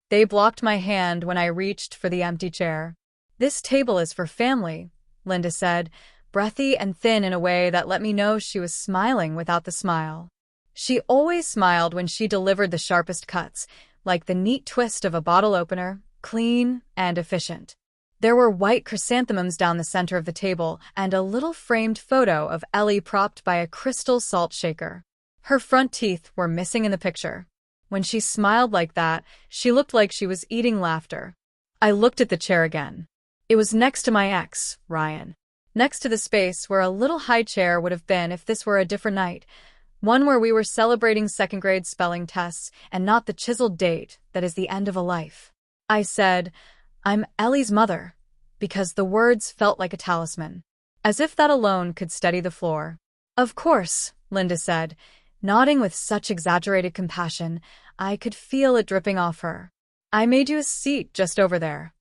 They blocked my hand when I reached for the empty chair. "This table is for family," Linda said, breathy and thin in a way that let me know she was smiling without the smile. She always smiled when she delivered the sharpest cuts, like the neat twist of a bottle opener, clean and efficient. There were white chrysanthemums down the center of the table and a little framed photo of Ellie propped by a crystal salt shaker. Her front teeth were missing in the picture. When she smiled like that, she looked like she was eating laughter. I looked at the chair again. It was next to my ex, Ryan. Next to the space where a little high chair would have been if this were a different night. One where we were celebrating second-grade spelling tests and not the chiseled date that is the end of a life. I said, "I'm Ellie's mother," because the words felt like a talisman, as if that alone could steady the floor. "Of course," Linda said, nodding with such exaggerated compassion, I could feel it dripping off her. "I made you a seat just over there."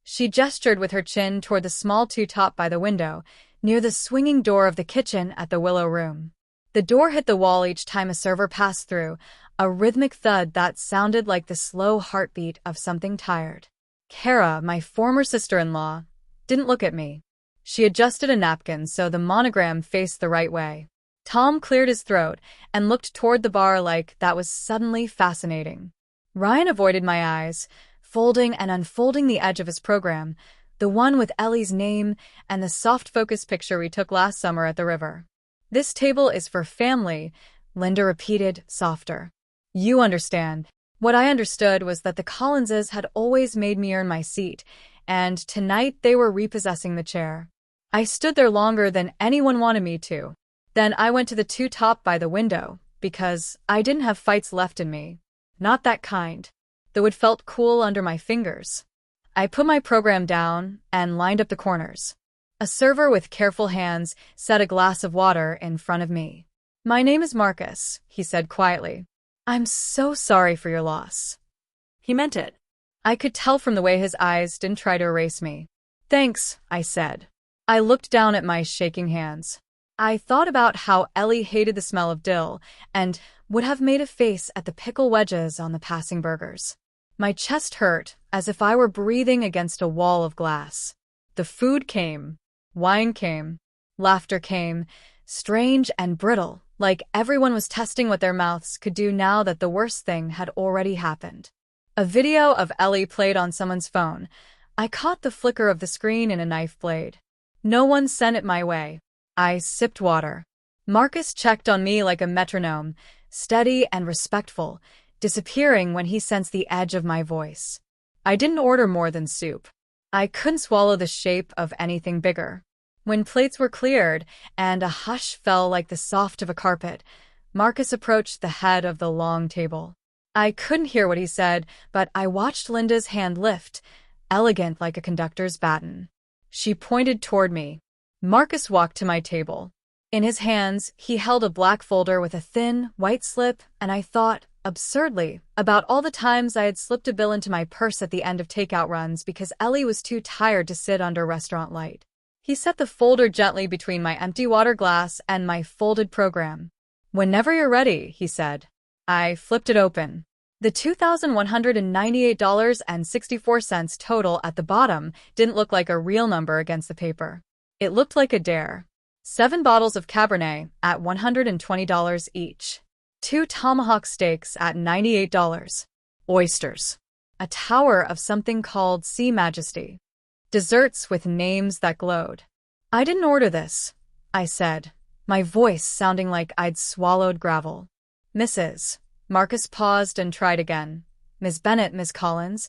She gestured with her chin toward the small two-top by the window, near the swinging door of the kitchen at the Willow Room. The door hit the wall each time a server passed through, a rhythmic thud that sounded like the slow heartbeat of something tired. Kara, my former sister-in-law, didn't look at me. She adjusted a napkin so the monogram faced the right way. Tom cleared his throat and looked toward the bar like that was suddenly fascinating. Ryan avoided my eyes, folding and unfolding the edge of his program, the one with Ellie's name and the soft focus picture we took last summer at the river. "This table is for family," Linda repeated, softer. "You understand." What I understood was that the Collinses had always made me earn my seat, and tonight they were repossessing the chair. I stood there longer than anyone wanted me to. Then I went to the two-top by the window, because I didn't have fights left in me. Not that kind, though it felt cool under my fingers. I put my program down and lined up the corners. A server with careful hands set a glass of water in front of me. "My name is Marcus," he said quietly. "I'm so sorry for your loss." He meant it. I could tell from the way his eyes didn't try to erase me. "Thanks," I said. I looked down at my shaking hands. I thought about how Ellie hated the smell of dill and would have made a face at the pickle wedges on the passing burgers. My chest hurt, as if I were breathing against a wall of glass. The food came. Wine came. Laughter came. Strange and brittle, like everyone was testing what their mouths could do now that the worst thing had already happened. A video of Ellie played on someone's phone. I caught the flicker of the screen in a knife blade. No one sent it my way. I sipped water. Marcus checked on me like a metronome, steady and respectful, disappearing when he sensed the edge of my voice. I didn't order more than soup. I couldn't swallow the shape of anything bigger. When plates were cleared and a hush fell like the soft of a carpet, Marcus approached the head of the long table. I couldn't hear what he said, but I watched Linda's hand lift, elegant like a conductor's baton. She pointed toward me. Marcus walked to my table. In his hands, he held a black folder with a thin, white slip, and I thought, absurdly, about all the times I had slipped a bill into my purse at the end of takeout runs because Ellie was too tired to sit under restaurant light. He set the folder gently between my empty water glass and my folded program. "Whenever you're ready," he said. I flipped it open. The $2,198.64 total at the bottom didn't look like a real number against the paper. It looked like a dare. 7 bottles of Cabernet at $120 each. 2 tomahawk steaks at $98. Oysters. A tower of something called Sea Majesty. Desserts with names that glowed. "I didn't order this," I said, my voice sounding like I'd swallowed gravel. "Mrs." Marcus paused and tried again. "Miss Bennett, Miss Collins,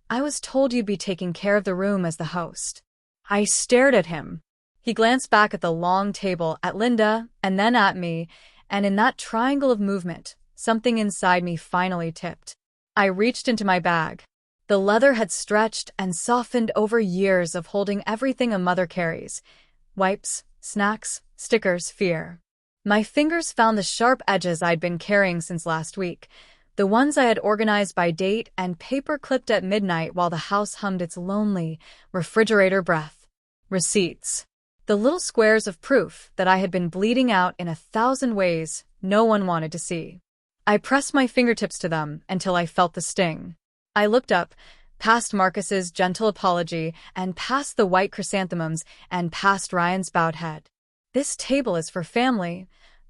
I was told you'd be taking care of the room as the host." I stared at him. He glanced back at the long table, at Linda, and then at me, and in that triangle of movement, something inside me finally tipped. I reached into my bag. The leather had stretched and softened over years of holding everything a mother carries. Wipes, snacks, stickers, fear. My fingers found the sharp edges I'd been carrying since last week, the ones I had organized by date and paper-clipped at midnight while the house hummed its lonely, refrigerator breath. Receipts. The little squares of proof that I had been bleeding out in 1,000 ways no one wanted to see. I pressed my fingertips to them until I felt the sting. I looked up, past Marcus's gentle apology, and past the white chrysanthemums, and past Ryan's bowed head. "This table is for family,"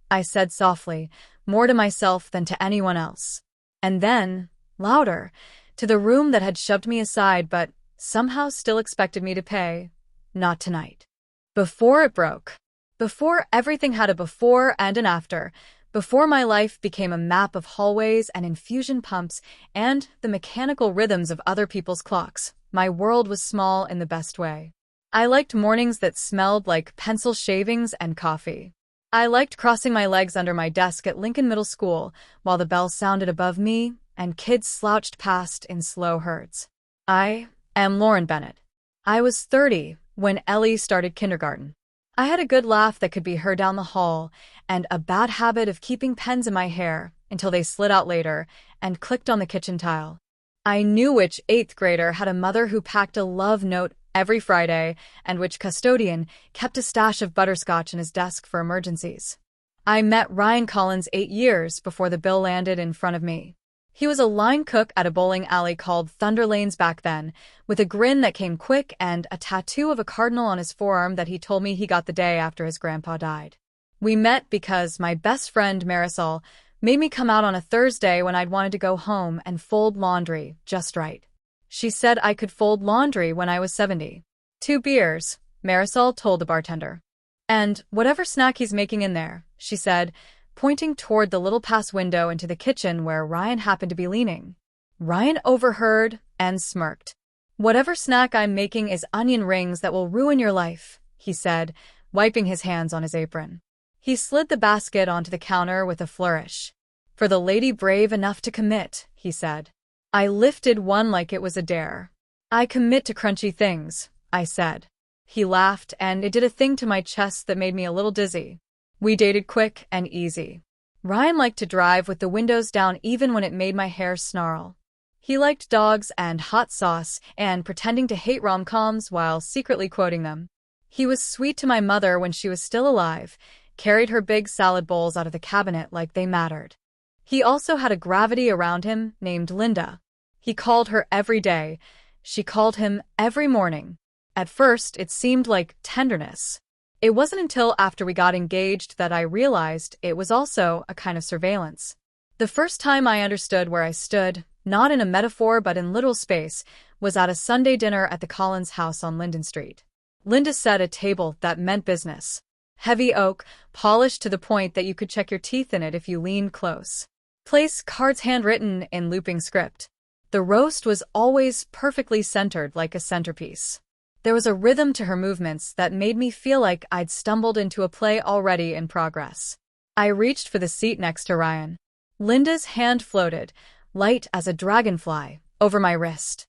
I said softly, more to myself than to anyone else. And then, louder, to the room that had shoved me aside but somehow still expected me to pay. "Not tonight." Before it broke. Before everything had a before and an after. Before my life became a map of hallways and infusion pumps and the mechanical rhythms of other people's clocks, my world was small in the best way. I liked mornings that smelled like pencil shavings and coffee. I liked crossing my legs under my desk at Lincoln Middle School while the bell sounded above me and kids slouched past in slow herds. I am Lauren Bennett. I was 30 when Ellie started kindergarten. I had a good laugh that could be heard down the hall, and a bad habit of keeping pens in my hair until they slid out later and clicked on the kitchen tile. I knew which 8th grader had a mother who packed a love note every Friday and which custodian kept a stash of butterscotch in his desk for emergencies. I met Ryan Collins 8 years before the bill landed in front of me. He was a line cook at a bowling alley called Thunder Lanes back then, with a grin that came quick and a tattoo of a cardinal on his forearm that he told me he got the day after his grandpa died. We met because my best friend Marisol made me come out on a Thursday when I'd wanted to go home and fold laundry just right. She said I could fold laundry when I was 70. "2 beers, Marisol told the bartender. "And whatever snack he's making in there," she said, pointing toward the little pass window into the kitchen where Ryan happened to be leaning. Ryan overheard and smirked. "Whatever snack I'm making is onion rings that will ruin your life," he said, wiping his hands on his apron. He slid the basket onto the counter with a flourish. "For the lady brave enough to commit," he said. I lifted one like it was a dare. "I commit to crunchy things," I said. He laughed, and it did a thing to my chest that made me a little dizzy. We dated quick and easy. Ryan liked to drive with the windows down even when it made my hair snarl. He liked dogs and hot sauce and pretending to hate rom-coms while secretly quoting them. He was sweet to my mother when she was still alive, carried her big salad bowls out of the cabinet like they mattered. He also had a gravity around him named Linda. He called her every day. She called him every morning. At first, it seemed like tenderness. It wasn't until after we got engaged that I realized it was also a kind of surveillance. The first time I understood where I stood, not in a metaphor but in literal space, was at a Sunday dinner at the Collins house on Linden Street. Linda set a table that meant business. Heavy oak, polished to the point that you could check your teeth in it if you leaned close. Place cards handwritten in looping script. The roast was always perfectly centered like a centerpiece. There was a rhythm to her movements that made me feel like I'd stumbled into a play already in progress. I reached for the seat next to Ryan. Linda's hand floated, light as a dragonfly, over my wrist.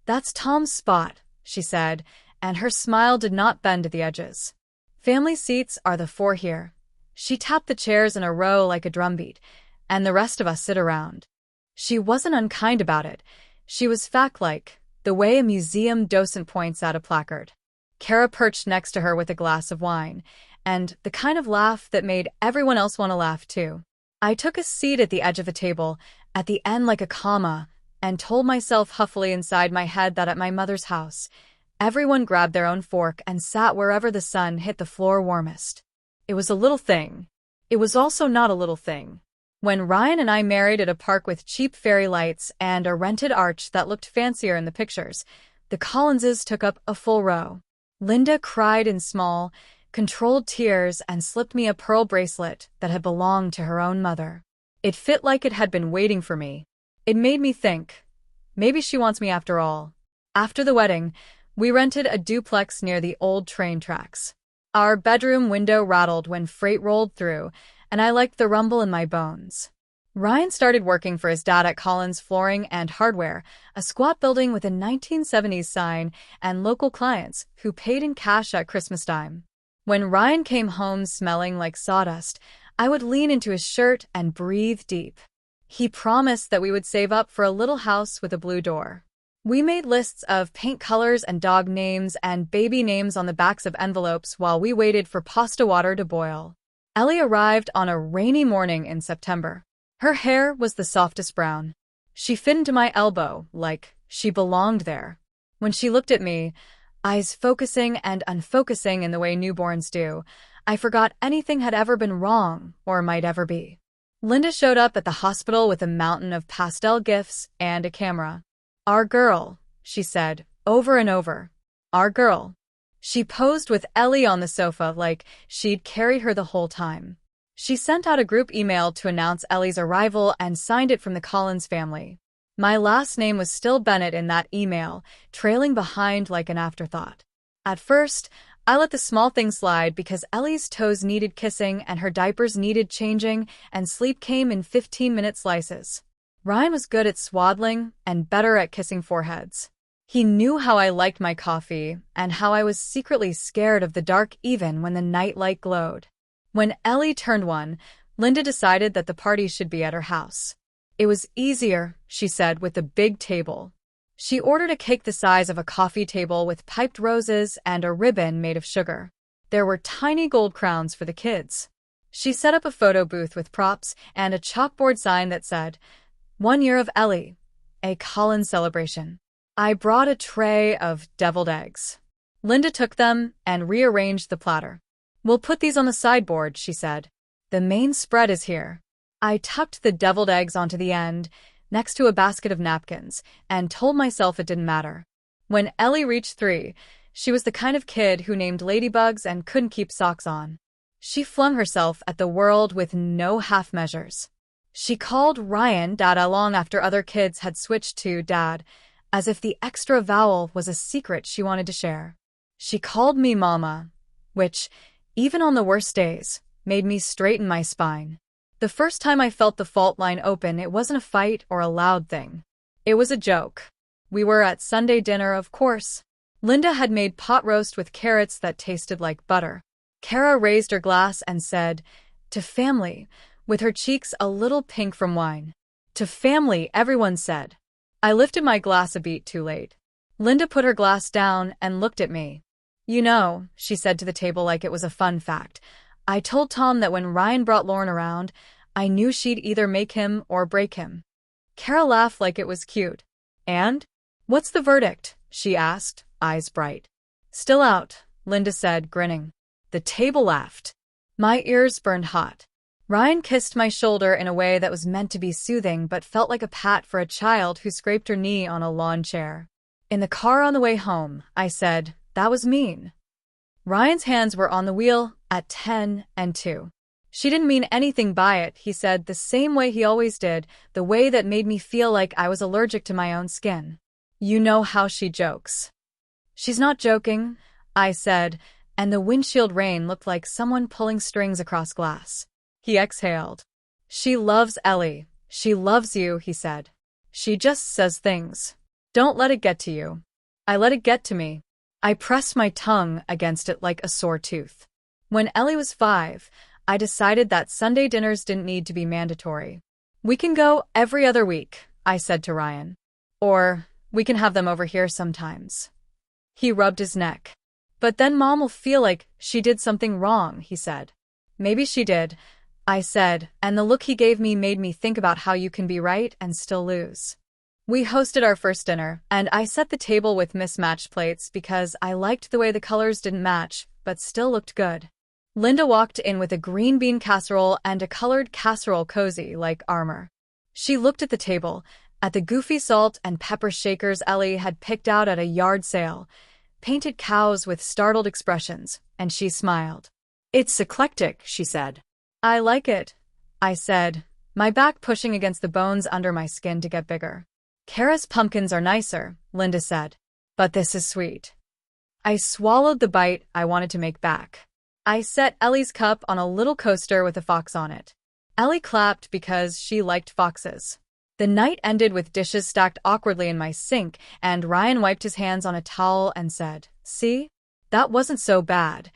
"That's Tom's spot," she said, and her smile did not bend at the edges. "Family seats are the 4 here." She tapped the chairs in a row like a drumbeat, and the rest of us sit around. She wasn't unkind about it. She was fact-like, the way a museum docent points at a placard. Kara perched next to her with a glass of wine, and the kind of laugh that made everyone else want to laugh too. I took a seat at the edge of a table, at the end like a comma, and told myself huffily inside my head that at my mother's house, everyone grabbed their own fork and sat wherever the sun hit the floor warmest. It was a little thing. It was also not a little thing. When Ryan and I married at a park with cheap fairy lights and a rented arch that looked fancier in the pictures, the Collinses took up a full row. Linda cried in small, controlled tears and slipped me a pearl bracelet that had belonged to her own mother. It fit like it had been waiting for me. It made me think, maybe she wants me after all. After the wedding, we rented a duplex near the old train tracks. Our bedroom window rattled when freight rolled through, and I liked the rumble in my bones. Ryan started working for his dad at Collins Flooring and Hardware, a squat building with a 1970s sign and local clients who paid in cash at Christmas time. When Ryan came home smelling like sawdust, I would lean into his shirt and breathe deep. He promised that we would save up for a little house with a blue door. We made lists of paint colors and dog names and baby names on the backs of envelopes while we waited for pasta water to boil. Ellie arrived on a rainy morning in September. Her hair was the softest brown. She fit into my elbow, like she belonged there. When she looked at me, eyes focusing and unfocusing in the way newborns do, I forgot anything had ever been wrong or might ever be. Linda showed up at the hospital with a mountain of pastel gifts and a camera. "Our girl," she said, over and over. "Our girl." She posed with Ellie on the sofa like she'd carried her the whole time. She sent out a group email to announce Ellie's arrival and signed it from the Collins family. My last name was still Bennett in that email, trailing behind like an afterthought. At first, I let the small things slide because Ellie's toes needed kissing and her diapers needed changing, and sleep came in 15-minute slices. Ryan was good at swaddling and better at kissing foreheads. He knew how I liked my coffee and how I was secretly scared of the dark even when the nightlight glowed. When Ellie turned 1, Linda decided that the party should be at her house. It was easier, she said, with a big table. She ordered a cake the size of a coffee table with piped roses and a ribbon made of sugar. There were tiny gold crowns for the kids. She set up a photo booth with props and a chalkboard sign that said, "1 year of Ellie, a Collins celebration." I brought a tray of deviled eggs. Linda took them and rearranged the platter. "We'll put these on the sideboard," she said. "The main spread is here." I tucked the deviled eggs onto the end, next to a basket of napkins, and told myself it didn't matter. When Ellie reached 3, she was the kind of kid who named ladybugs and couldn't keep socks on. She flung herself at the world with no half measures. She called Ryan Dada long after other kids had switched to Dad, as if the extra vowel was a secret she wanted to share. She called me Mama, which, even on the worst days, made me straighten my spine. The first time I felt the fault line open, it wasn't a fight or a loud thing. It was a joke. We were at Sunday dinner, of course. Linda had made pot roast with carrots that tasted like butter. Kara raised her glass and said, "To family," with her cheeks a little pink from wine. "To family," everyone said. I lifted my glass a beat too late. Linda put her glass down and looked at me. "You know," she said to the table like it was a fun fact, "I told Tom that when Ryan brought Lauren around, I knew she'd either make him or break him." Kara laughed like it was cute. "And? What's the verdict?" she asked, eyes bright. "Still out," Linda said, grinning. The table laughed. My ears burned hot. Ryan kissed my shoulder in a way that was meant to be soothing but felt like a pat for a child who scraped her knee on a lawn chair. In the car on the way home, I said, "That was mean." Ryan's hands were on the wheel at 10 and 2. "She didn't mean anything by it," he said, the same way he always did, the way that made me feel like I was allergic to my own skin. "You know how she jokes." "She's not joking," I said, and the windshield rain looked like someone pulling strings across glass. He exhaled. "She loves Ellie. She loves you," he said. "She just says things. Don't let it get to you." I let it get to me. I pressed my tongue against it like a sore tooth. When Ellie was 5, I decided that Sunday dinners didn't need to be mandatory. "We can go every other week," I said to Ryan. "Or we can have them over here sometimes." He rubbed his neck. "But then Mom will feel like she did something wrong," he said. "Maybe she did," I said, and the look he gave me made me think about how you can be right and still lose. We hosted our first dinner, and I set the table with mismatched plates because I liked the way the colors didn't match, but still looked good. Linda walked in with a green bean casserole and a colored casserole cozy like armor. She looked at the table, at the goofy salt and pepper shakers Ellie had picked out at a yard sale, painted cows with startled expressions, and she smiled. "It's eclectic," she said. "I like it," I said, my back pushing against the bones under my skin to get bigger. "Kara's pumpkins are nicer," Linda said. "But this is sweet." I swallowed the bite I wanted to make back. I set Ellie's cup on a little coaster with a fox on it. Ellie clapped because she liked foxes. The night ended with dishes stacked awkwardly in my sink, and Ryan wiped his hands on a towel and said, "See? That wasn't so bad."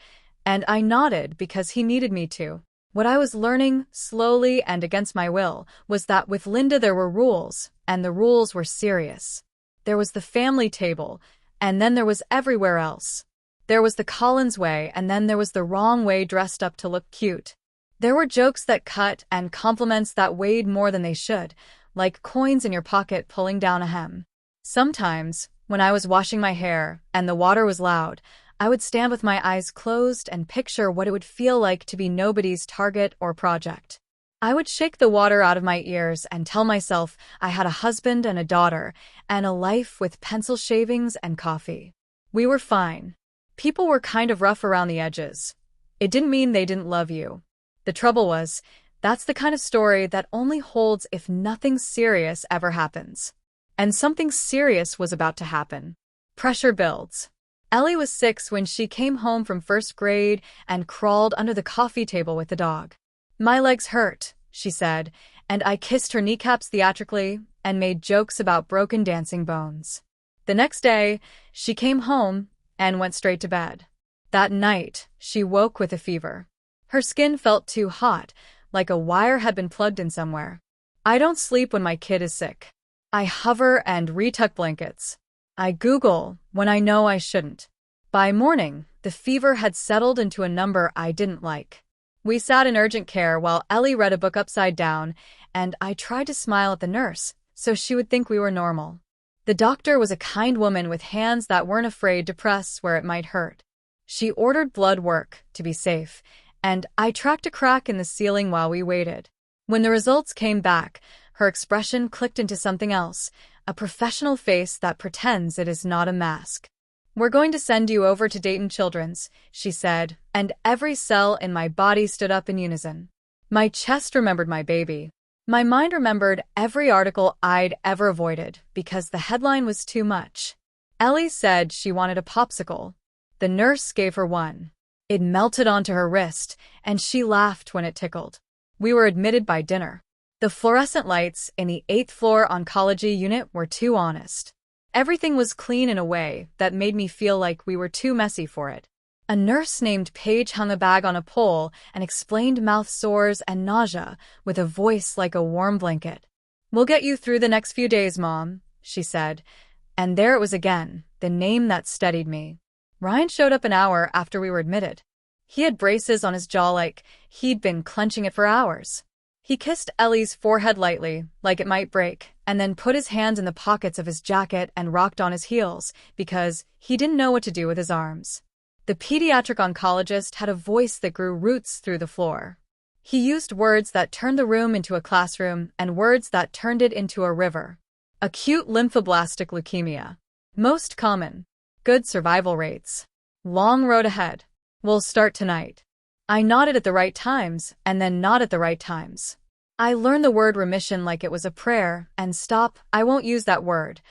And I nodded because he needed me to. What I was learning, slowly and against my will, was that with Linda there were rules, and the rules were serious. There was the family table, and then there was everywhere else. There was the Collins way, and then there was the wrong way dressed up to look cute. There were jokes that cut and compliments that weighed more than they should, like coins in your pocket pulling down a hem. Sometimes, when I was washing my hair and the water was loud, I would stand with my eyes closed and picture what it would feel like to be nobody's target or project. I would shake the water out of my ears and tell myself I had a husband and a daughter and a life with pencil shavings and coffee. We were fine. People were kind of rough around the edges. It didn't mean they didn't love you. The trouble was, that's the kind of story that only holds if nothing serious ever happens. And something serious was about to happen. Pressure builds. Ellie was 6 when she came home from first grade and crawled under the coffee table with the dog. "My legs hurt," she said, and I kissed her kneecaps theatrically and made jokes about broken dancing bones. The next day, she came home and went straight to bed. That night, she woke with a fever. Her skin felt too hot, like a wire had been plugged in somewhere. I don't sleep when my kid is sick. I hover and retuck blankets. I Google when I know I shouldn't. By morning, the fever had settled into a number I didn't like. We sat in urgent care while Ellie read a book upside down, and I tried to smile at the nurse so she would think we were normal. The doctor was a kind woman with hands that weren't afraid to press where it might hurt. She ordered blood work to be safe, and I tracked a crack in the ceiling while we waited. When the results came back, her expression clicked into something else, a professional face that pretends it is not a mask. "We're going to send you over to Dayton Children's," she said, and every cell in my body stood up in unison. My chest remembered my baby. My mind remembered every article I'd ever avoided because the headline was too much. Ellie said she wanted a popsicle. The nurse gave her one. It melted onto her wrist, and she laughed when it tickled. We were admitted by dinner. The fluorescent lights in the 8th floor oncology unit were too honest. Everything was clean in a way that made me feel like we were too messy for it. A nurse named Paige hung a bag on a pole and explained mouth sores and nausea with a voice like a warm blanket. "We'll get you through the next few days, Mom," she said. And there it was again, the name that steadied me. Ryan showed up an hour after we were admitted. He had braces on his jaw like he'd been clenching it for hours. He kissed Ellie's forehead lightly, like it might break, and then put his hands in the pockets of his jacket and rocked on his heels, because he didn't know what to do with his arms. The pediatric oncologist had a voice that grew roots through the floor. He used words that turned the room into a classroom and words that turned it into a river. Acute lymphoblastic leukemia. Most common. Good survival rates. Long road ahead. We'll start tonight. I nodded at the right times and then not at the right times. I learned the word remission like it was a prayer, and stop, I won't use that word.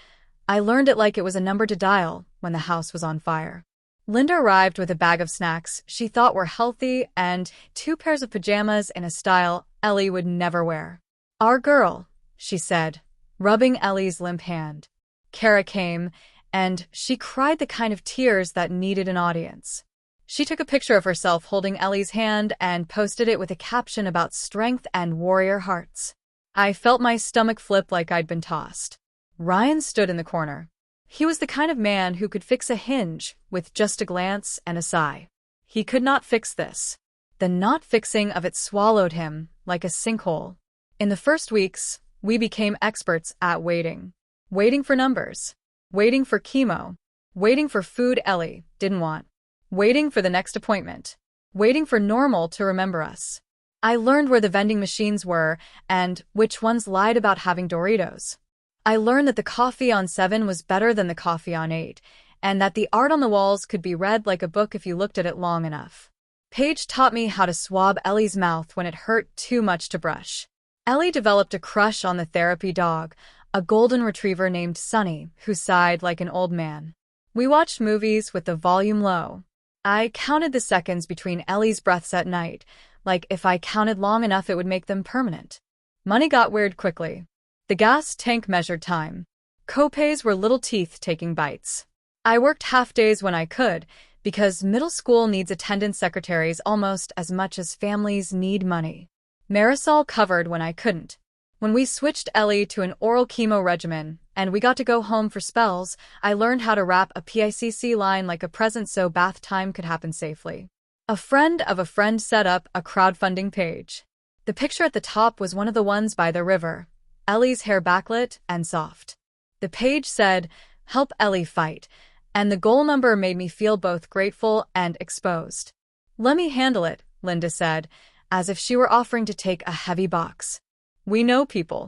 I learned it like it was a number to dial when the house was on fire. Linda arrived with a bag of snacks she thought were healthy and 2 pairs of pajamas in a style Ellie would never wear. "Our girl," she said, rubbing Ellie's limp hand. Kara came, and she cried the kind of tears that needed an audience. She took a picture of herself holding Ellie's hand and posted it with a caption about strength and warrior hearts. I felt my stomach flip like I'd been tossed. Ryan stood in the corner. He was the kind of man who could fix a hinge with just a glance and a sigh. He could not fix this. The not fixing of it swallowed him like a sinkhole. In the first weeks, we became experts at waiting. Waiting for numbers. Waiting for chemo. Waiting for food Ellie didn't want. Waiting for the next appointment. Waiting for normal to remember us. I learned where the vending machines were and which ones lied about having Doritos. I learned that the coffee on 7 was better than the coffee on 8, and that the art on the walls could be read like a book if you looked at it long enough. Paige taught me how to swab Ellie's mouth when it hurt too much to brush. Ellie developed a crush on the therapy dog, a golden retriever named Sunny, who sighed like an old man. We watched movies with the volume low. I counted the seconds between Ellie's breaths at night, like if I counted long enough it would make them permanent. Money got weird quickly. The gas tank measured time. Copays were little teeth taking bites. I worked half days when I could, because middle school needs attendance secretaries almost as much as families need money. Marisol covered when I couldn't. When we switched Ellie to an oral chemo regimen, and we got to go home for spells, I learned how to wrap a PICC line like a present so bath time could happen safely. A friend of a friend set up a crowdfunding page. The picture at the top was one of the ones by the river. Ellie's hair backlit and soft. The page said, "Help Ellie fight," and the goal number made me feel both grateful and exposed. "Let me handle it," Linda said, as if she were offering to take a heavy box. "We know people.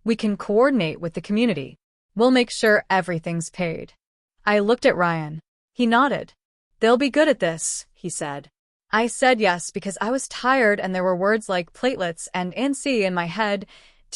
We can coordinate with the community. We'll make sure everything's paid." I looked at Ryan. He nodded. "They'll be good at this," he said. I said yes because I was tired and there were words like platelets and ANC in my head,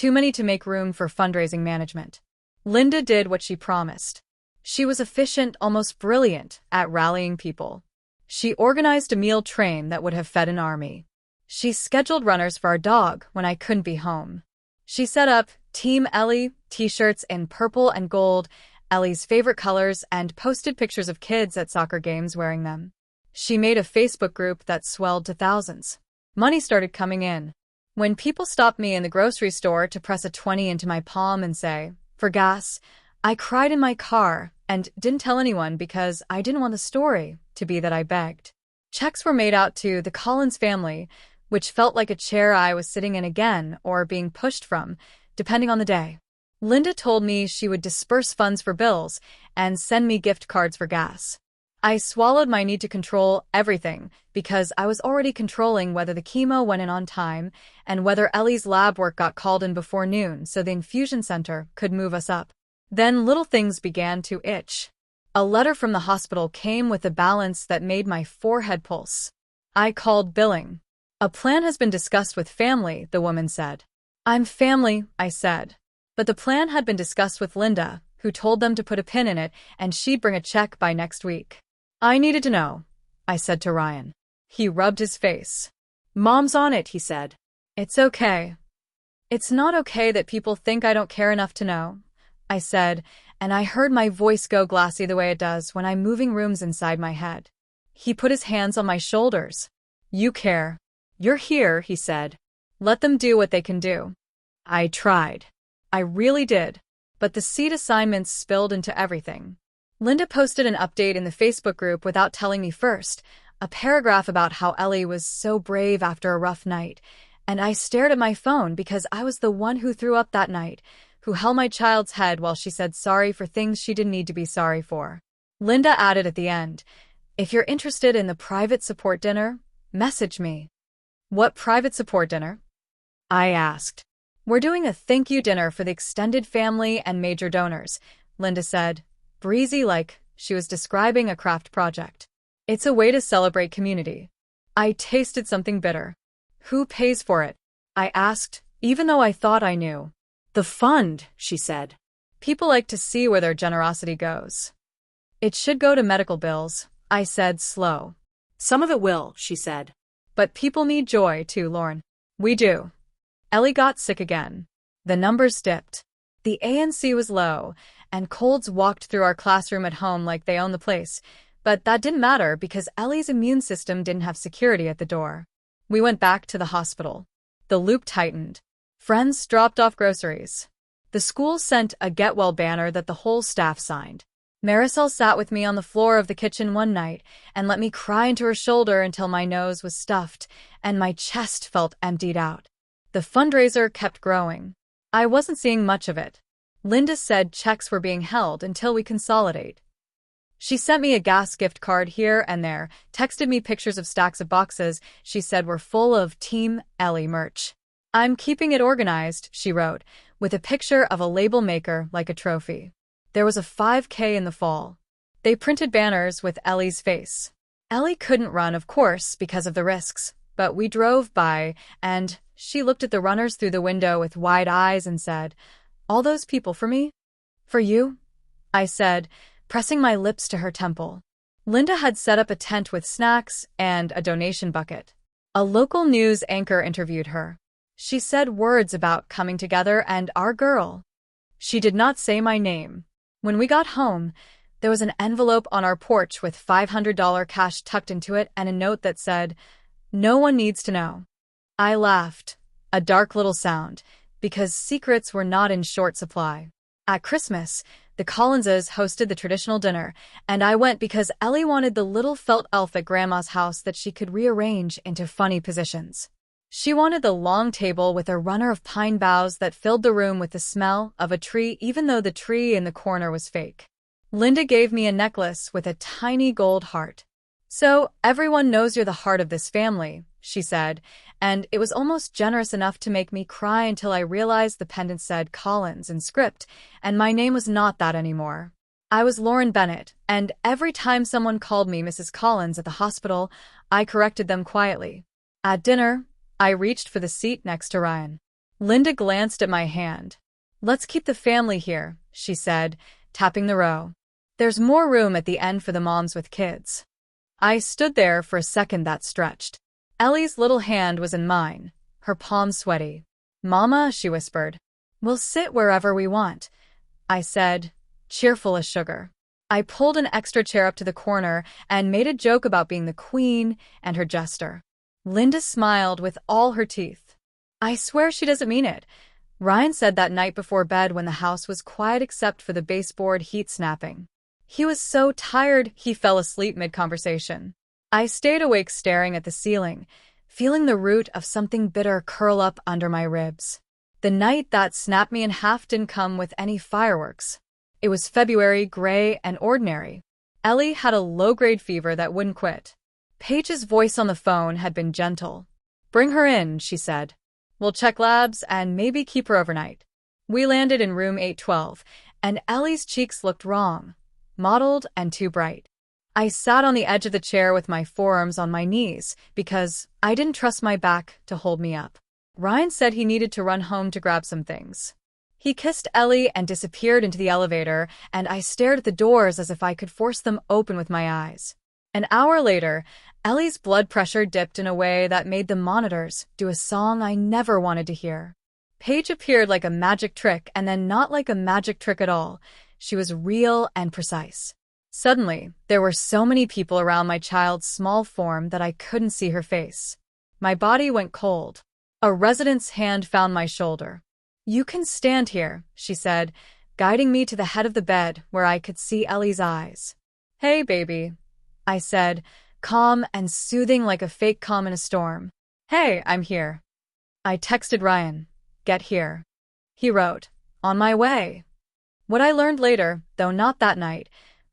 too many to make room for fundraising management. Linda did what she promised. She was efficient, almost brilliant, at rallying people. She organized a meal train that would have fed an army. She scheduled runners for our dog when I couldn't be home. She set up Team Ellie t-shirts in purple and gold, Ellie's favorite colors, and posted pictures of kids at soccer games wearing them. She made a Facebook group that swelled to thousands. Money started coming in. When people stopped me in the grocery store to press a 20 into my palm and say, "For gas," I cried in my car and didn't tell anyone because I didn't want the story to be that I begged. Checks were made out to the Collins family, which felt like a chair I was sitting in again or being pushed from, depending on the day. Linda told me she would disperse funds for bills and send me gift cards for gas. I swallowed my need to control everything because I was already controlling whether the chemo went in on time and whether Ellie's lab work got called in before noon so the infusion center could move us up. Then little things began to itch. A letter from the hospital came with a balance that made my forehead pulse. I called billing. "A plan has been discussed with family," the woman said. "I'm family," I said. But the plan had been discussed with Linda, who told them to put a pin in it and she'd bring a check by next week. "I needed to know," I said to Ryan. He rubbed his face. "Mom's on it," he said. "It's okay." "It's not okay that people think I don't care enough to know," I said, and I heard my voice go glassy the way it does when I'm moving rooms inside my head. He put his hands on my shoulders. "You care. You're here," he said. "Let them do what they can do." I tried. I really did. But the seed assignments spilled into everything. Linda posted an update in the Facebook group without telling me first, a paragraph about how Ellie was so brave after a rough night, and I stared at my phone because I was the one who threw up that night, who held my child's head while she said sorry for things she didn't need to be sorry for. Linda added at the end, "If you're interested in the private support dinner, message me." "What private support dinner?" I asked. "We're doing a thank you dinner for the extended family and major donors," Linda said, breezy like she was describing a craft project. "It's a way to celebrate community." I tasted something bitter. "Who pays for it?" I asked, even though I thought I knew. "The fund," she said. "People like to see where their generosity goes." "It should go to medical bills," I said, slow. "Some of it will," she said. "But people need joy too, Lauren." "We do." Ellie got sick again. The numbers dipped. The ANC was low, and colds walked through our classroom at home like they owned the place, but that didn't matter because Ellie's immune system didn't have security at the door. We went back to the hospital. The loop tightened. Friends dropped off groceries. The school sent a get well banner that the whole staff signed. Marisol sat with me on the floor of the kitchen one night and let me cry into her shoulder until my nose was stuffed and my chest felt emptied out. The fundraiser kept growing. I wasn't seeing much of it. Linda said checks were being held until we consolidate. She sent me a gas gift card here and there, texted me pictures of stacks of boxes she said were full of Team Ellie merch. "I'm keeping it organized," she wrote, with a picture of a label maker like a trophy. There was a 5K in the fall. They printed banners with Ellie's face. Ellie couldn't run, of course, because of the risks, but we drove by, and she looked at the runners through the window with wide eyes and said, "All those people for me?" "For you?" I said, pressing my lips to her temple. Linda had set up a tent with snacks and a donation bucket. A local news anchor interviewed her. She said words about coming together and our girl. She did not say my name. When we got home, there was an envelope on our porch with $500 cash tucked into it and a note that said, "No one needs to know." I laughed, a dark little sound, because secrets were not in short supply. At Christmas, the Collinses hosted the traditional dinner, and I went because Ellie wanted the little felt elf at Grandma's house that she could rearrange into funny positions. She wanted the long table with a runner of pine boughs that filled the room with the smell of a tree, even though the tree in the corner was fake. Linda gave me a necklace with a tiny gold heart. "So, everyone knows you're the heart of this family," she said, and it was almost generous enough to make me cry until I realized the pendant said Collins in script, and my name was not that anymore. I was Lauren Bennett, and every time someone called me Mrs. Collins at the hospital, I corrected them quietly. At dinner, I reached for the seat next to Ryan. Linda glanced at my hand. "Let's keep the family here," she said, tapping the row. "There's more room at the end for the moms with kids." I stood there for a second that stretched. Ellie's little hand was in mine, her palm sweaty. "Mama," she whispered. "We'll sit wherever we want," I said, cheerful as sugar. I pulled an extra chair up to the corner and made a joke about being the queen and her jester. Linda smiled with all her teeth. "I swear she doesn't mean it," Ryan said that night before bed when the house was quiet except for the baseboard heat snapping. He was so tired he fell asleep mid-conversation. I stayed awake staring at the ceiling, feeling the root of something bitter curl up under my ribs. The night that snapped me in half didn't come with any fireworks. It was February, gray and ordinary. Ellie had a low-grade fever that wouldn't quit. Paige's voice on the phone had been gentle. "Bring her in," she said. "We'll check labs and maybe keep her overnight." We landed in room 812, and Ellie's cheeks looked wrong, mottled and too bright. I sat on the edge of the chair with my forearms on my knees because I didn't trust my back to hold me up. Ryan said he needed to run home to grab some things. He kissed Ellie and disappeared into the elevator, and I stared at the doors as if I could force them open with my eyes. An hour later, Ellie's blood pressure dipped in a way that made the monitors do a song I never wanted to hear. Paige appeared like a magic trick and then not like a magic trick at all. She was real and precise. Suddenly, there were so many people around my child's small form that I couldn't see her face. My body went cold. A resident's hand found my shoulder. "You can stand here," she said, guiding me to the head of the bed where I could see Ellie's eyes. "Hey, baby," I said, calm and soothing like a fake calm in a storm. "Hey, I'm here." I texted Ryan, "Get here." He wrote, "On my way." What I learned later, though not that night,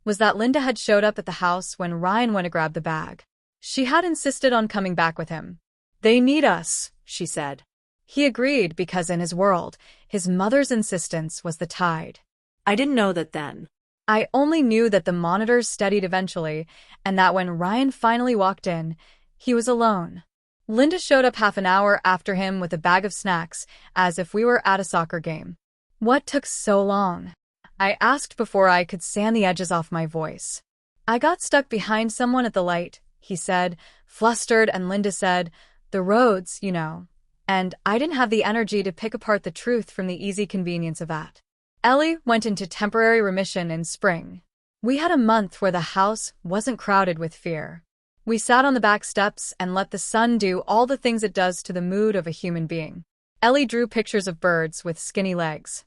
was that Linda had showed up at the house when Ryan went to grab the bag. She had insisted on coming back with him. "They need us," she said. He agreed because in his world, his mother's insistence was the tide. I didn't know that then. I only knew that the monitors steadied eventually, and that when Ryan finally walked in, he was alone. Linda showed up half an hour after him with a bag of snacks, as if we were at a soccer game. "What took so long?" I asked before I could sand the edges off my voice. "I got stuck behind someone at the light," he said, flustered, and Linda said, "The roads, you know." And I didn't have the energy to pick apart the truth from the easy convenience of that. Ellie went into temporary remission in spring. We had a month where the house wasn't crowded with fear. We sat on the back steps and let the sun do all the things it does to the mood of a human being. Ellie drew pictures of birds with skinny legs.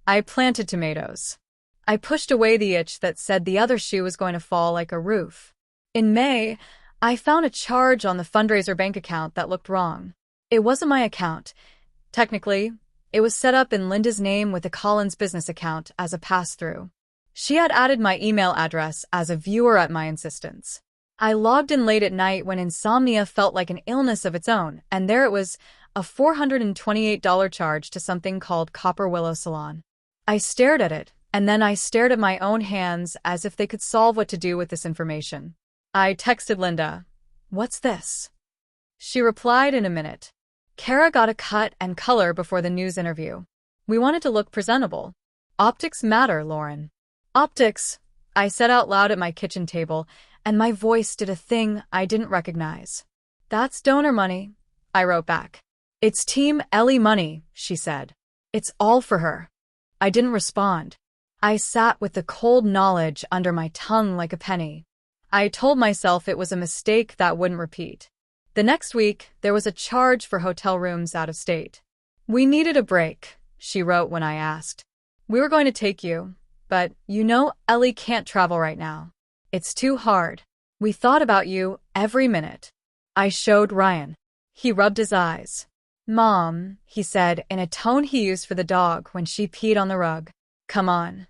I planted tomatoes. I pushed away the itch that said the other shoe was going to fall like a roof. In May, I found a charge on the fundraiser bank account that looked wrong. It wasn't my account. Technically, it was set up in Linda's name with the Collins business account as a pass-through. She had added my email address as a viewer at my insistence. I logged in late at night when insomnia felt like an illness of its own, and there it was, a $428 charge to something called Copper Willow Salon. I stared at it, and then I stared at my own hands as if they could solve what to do with this information. I texted Linda, "What's this?" She replied in a minute. "Kara got a cut and color before the news interview. We wanted to look presentable. Optics matter, Lauren." "Optics," I said out loud at my kitchen table, and my voice did a thing I didn't recognize. "That's donor money," I wrote back. "It's Team Ellie money," she said. "It's all for her." I didn't respond. I sat with the cold knowledge under my tongue like a penny. I told myself it was a mistake that wouldn't repeat. The next week, there was a charge for hotel rooms out of state. "We needed a break," she wrote when I asked. "We were going to take you, but you know Ellie can't travel right now. It's too hard. We thought about you every minute." I showed Ryan. He rubbed his eyes. "Mom," he said in a tone he used for the dog when she peed on the rug. "Come on."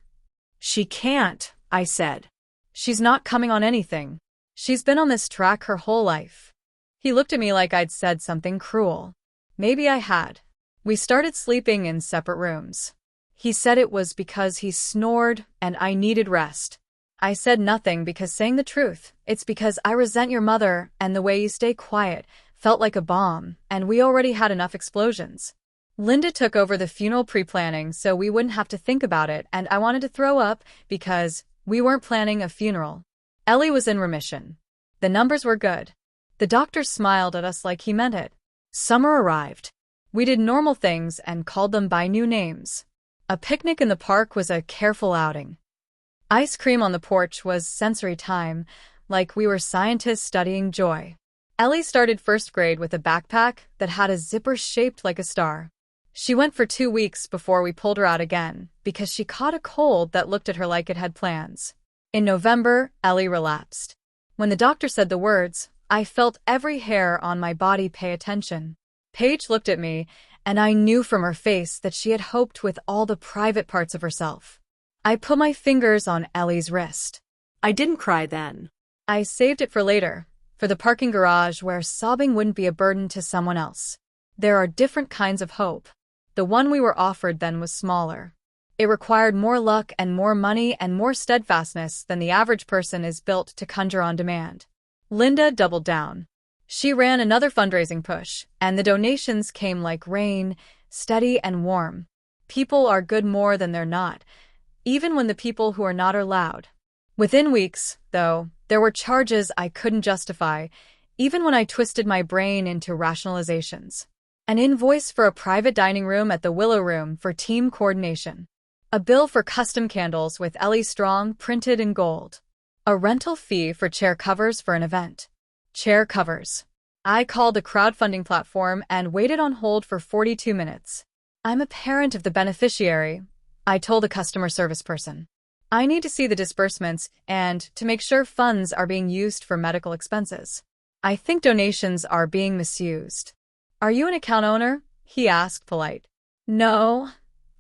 "She can't," I said. "She's not coming on anything. She's been on this track her whole life." He looked at me like I'd said something cruel. Maybe I had. We started sleeping in separate rooms. He said it was because he snored and I needed rest. I said nothing because saying the truth, it's because I resent your mother and the way you stay quiet felt like a bomb, and we already had enough explosions. Linda took over the funeral pre-planning so we wouldn't have to think about it, and I wanted to throw up because we weren't planning a funeral. Ellie was in remission. The numbers were good. The doctor smiled at us like he meant it. Summer arrived. We did normal things and called them by new names. A picnic in the park was a careful outing. Ice cream on the porch was sensory time, like we were scientists studying joy. Ellie started first grade with a backpack that had a zipper shaped like a star. She went for 2 weeks before we pulled her out again because she caught a cold that looked at her like it had plans. In November, Ellie relapsed. When the doctor said the words, I felt every hair on my body pay attention. Paige looked at me, and I knew from her face that she had hoped with all the private parts of herself. I put my fingers on Ellie's wrist. I didn't cry then. I saved it for later, for the parking garage where sobbing wouldn't be a burden to someone else. There are different kinds of hope. The one we were offered then was smaller. It required more luck and more money and more steadfastness than the average person is built to conjure on demand. Linda doubled down. She ran another fundraising push, and the donations came like rain, steady and warm. People are good more than they're not, even when the people who are not are loud. Within weeks, though, there were charges I couldn't justify, even when I twisted my brain into rationalizations. An invoice for a private dining room at the Willow Room for team coordination. A bill for custom candles with Ellie Strong printed in gold. A rental fee for chair covers for an event. Chair covers. I called a crowdfunding platform and waited on hold for 42 minutes. I'm a parent of the beneficiary, I told a customer service person. I need to see the disbursements and to make sure funds are being used for medical expenses. I think donations are being misused. Are you an account owner? He asked, polite. No,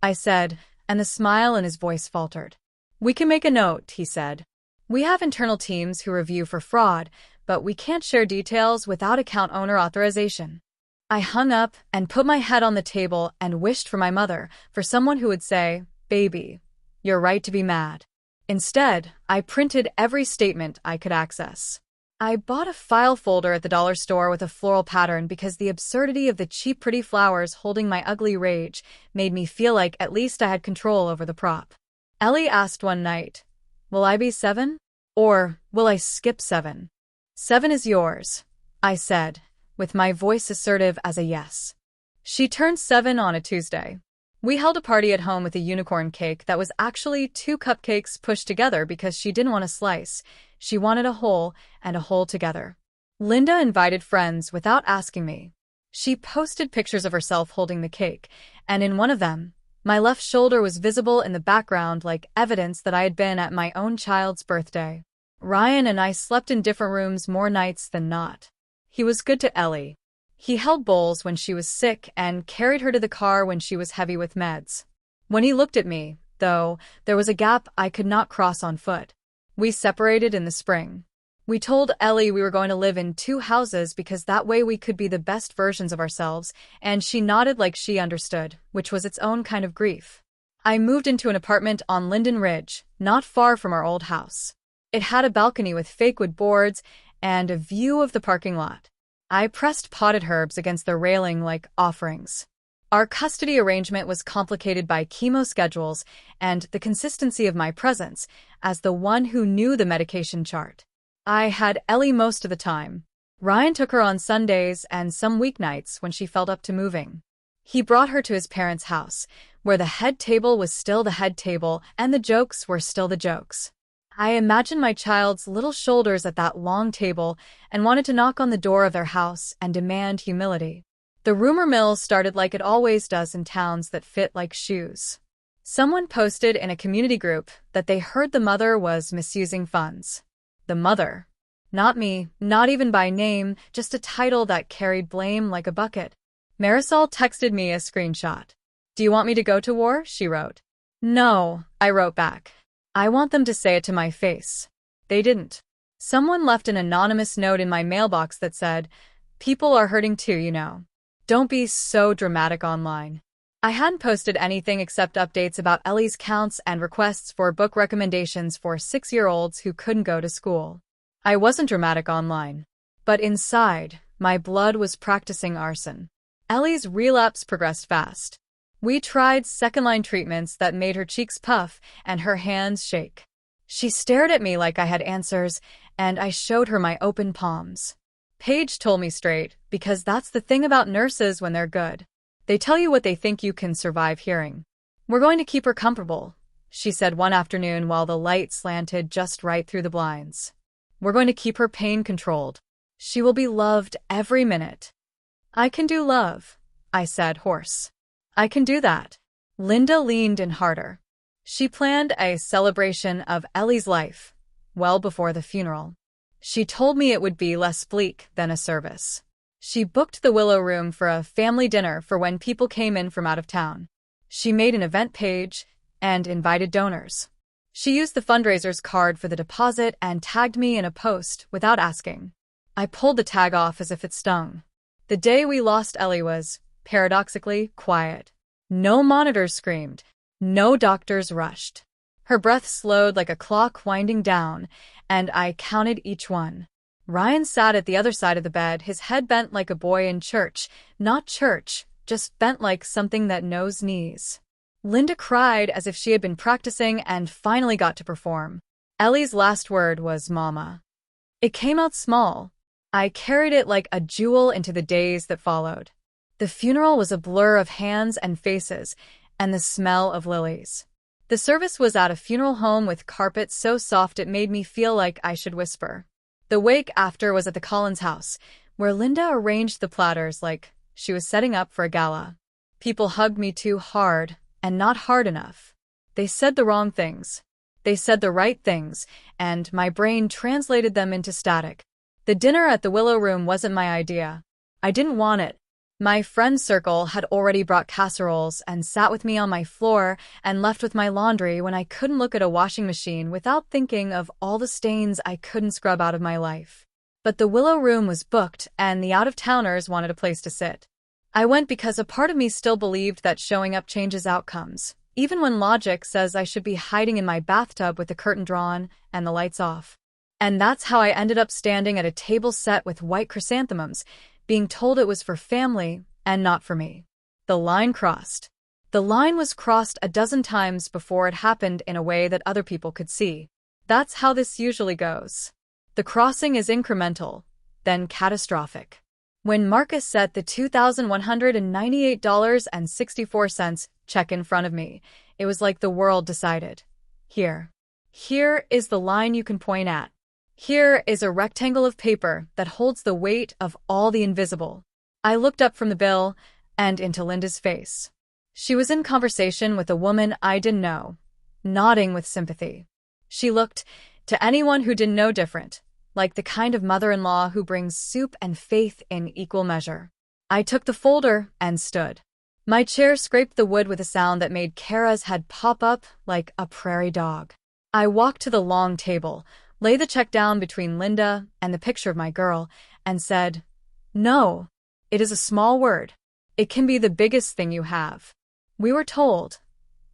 I said, and the smile in his voice faltered. We can make a note, he said. We have internal teams who review for fraud, but we can't share details without account owner authorization. I hung up and put my head on the table and wished for my mother, for someone who would say, Baby, you're right to be mad. Instead, I printed every statement I could access. I bought a file folder at the dollar store with a floral pattern because the absurdity of the cheap pretty flowers holding my ugly rage made me feel like at least I had control over the prop. Ellie asked one night, Will I be 7? Or will I skip 7? 7 is yours, I said, with my voice assertive as a yes. She turned 7 on a Tuesday. We held a party at home with a unicorn cake that was actually 2 cupcakes pushed together because she didn't want a slice. She wanted a whole and a whole together. Linda invited friends without asking me. She posted pictures of herself holding the cake, and in one of them, my left shoulder was visible in the background like evidence that I had been at my own child's birthday. Ryan and I slept in different rooms more nights than not. He was good to Ellie. He held bowls when she was sick and carried her to the car when she was heavy with meds. When he looked at me, though, there was a gap I could not cross on foot. We separated in the spring. We told Ellie we were going to live in 2 houses because that way we could be the best versions of ourselves, and she nodded like she understood, which was its own kind of grief. I moved into an apartment on Linden Ridge, not far from our old house. It had a balcony with fake wood boards and a view of the parking lot. I pressed potted herbs against the railing like offerings. Our custody arrangement was complicated by chemo schedules and the consistency of my presence as the one who knew the medication chart. I had Ellie most of the time. Ryan took her on Sundays and some weeknights when she felt up to moving. He brought her to his parents' house, where the head table was still the head table and the jokes were still the jokes. I imagined my child's little shoulders at that long table and wanted to knock on the door of their house and demand humility. The rumor mill started like it always does in towns that fit like shoes. Someone posted in a community group that they heard the mother was misusing funds. The mother. Not me, not even by name, just a title that carried blame like a bucket. Marisol texted me a screenshot. "Do you want me to go to war?" she wrote. "No," I wrote back. "I want them to say it to my face." They didn't. Someone left an anonymous note in my mailbox that said, "People are hurting too, you know. Don't be so dramatic online." I hadn't posted anything except updates about Ellie's counts and requests for book recommendations for 6-year-olds who couldn't go to school. I wasn't dramatic online. But inside, my blood was practicing arson. Ellie's relapse progressed fast. We tried second-line treatments that made her cheeks puff and her hands shake. She stared at me like I had answers, and I showed her my open palms. Paige told me straight, because that's the thing about nurses when they're good. They tell you what they think you can survive hearing. "We're going to keep her comfortable," she said one afternoon while the light slanted just right through the blinds. "We're going to keep her pain controlled. She will be loved every minute." "I can do love," I said, hoarse. "I can do that." Linda leaned in harder. She planned a celebration of Ellie's life, well before the funeral. She told me it would be less bleak than a service. She booked the Willow Room for a family dinner for when people came in from out of town. She made an event page and invited donors. She used the fundraiser's card for the deposit and tagged me in a post without asking. I pulled the tag off as if it stung. The day we lost Ellie was, paradoxically, quiet. No monitors screamed. No doctors rushed. Her breath slowed like a clock winding down, and I counted each one. Ryan sat at the other side of the bed, his head bent like a boy in church. Not church, just bent like something that knows knees. Linda cried as if she had been practicing and finally got to perform. Ellie's last word was "Mama." It came out small. I carried it like a jewel into the days that followed. The funeral was a blur of hands and faces, and the smell of lilies. The service was at a funeral home with carpet so soft it made me feel like I should whisper. The wake after was at the Collins house, where Linda arranged the platters like she was setting up for a gala. People hugged me too hard, and not hard enough. They said the wrong things. They said the right things, and my brain translated them into static. The dinner at the Willow Room wasn't my idea. I didn't want it. My friend circle had already brought casseroles and sat with me on my floor and left with my laundry when I couldn't look at a washing machine without thinking of all the stains I couldn't scrub out of my life. But the Willow Room was booked and the out-of-towners wanted a place to sit. I went because a part of me still believed that showing up changes outcomes, even when logic says I should be hiding in my bathtub with the curtain drawn and the lights off. And that's how I ended up standing at a table set with white chrysanthemums, being told it was for family and not for me. The line crossed. The line was crossed a dozen times before it happened in a way that other people could see. That's how this usually goes. The crossing is incremental, then catastrophic. When Marcus set the $2,198.64 check in front of me, it was like the world decided. Here is the line you can point at. Here is a rectangle of paper that holds the weight of all the invisible. I looked up from the bill and into Linda's face. She was in conversation with a woman I didn't know, nodding with sympathy. She looked, to anyone who didn't know, different, like the kind of mother-in-law who brings soup and faith in equal measure. I took the folder and stood. My chair scraped the wood with a sound that made Kara's head pop up like a prairie dog. I walked to the long table, lay the check down between Linda and the picture of my girl, and said, "No, it is a small word. It can be the biggest thing you have." "We were told,"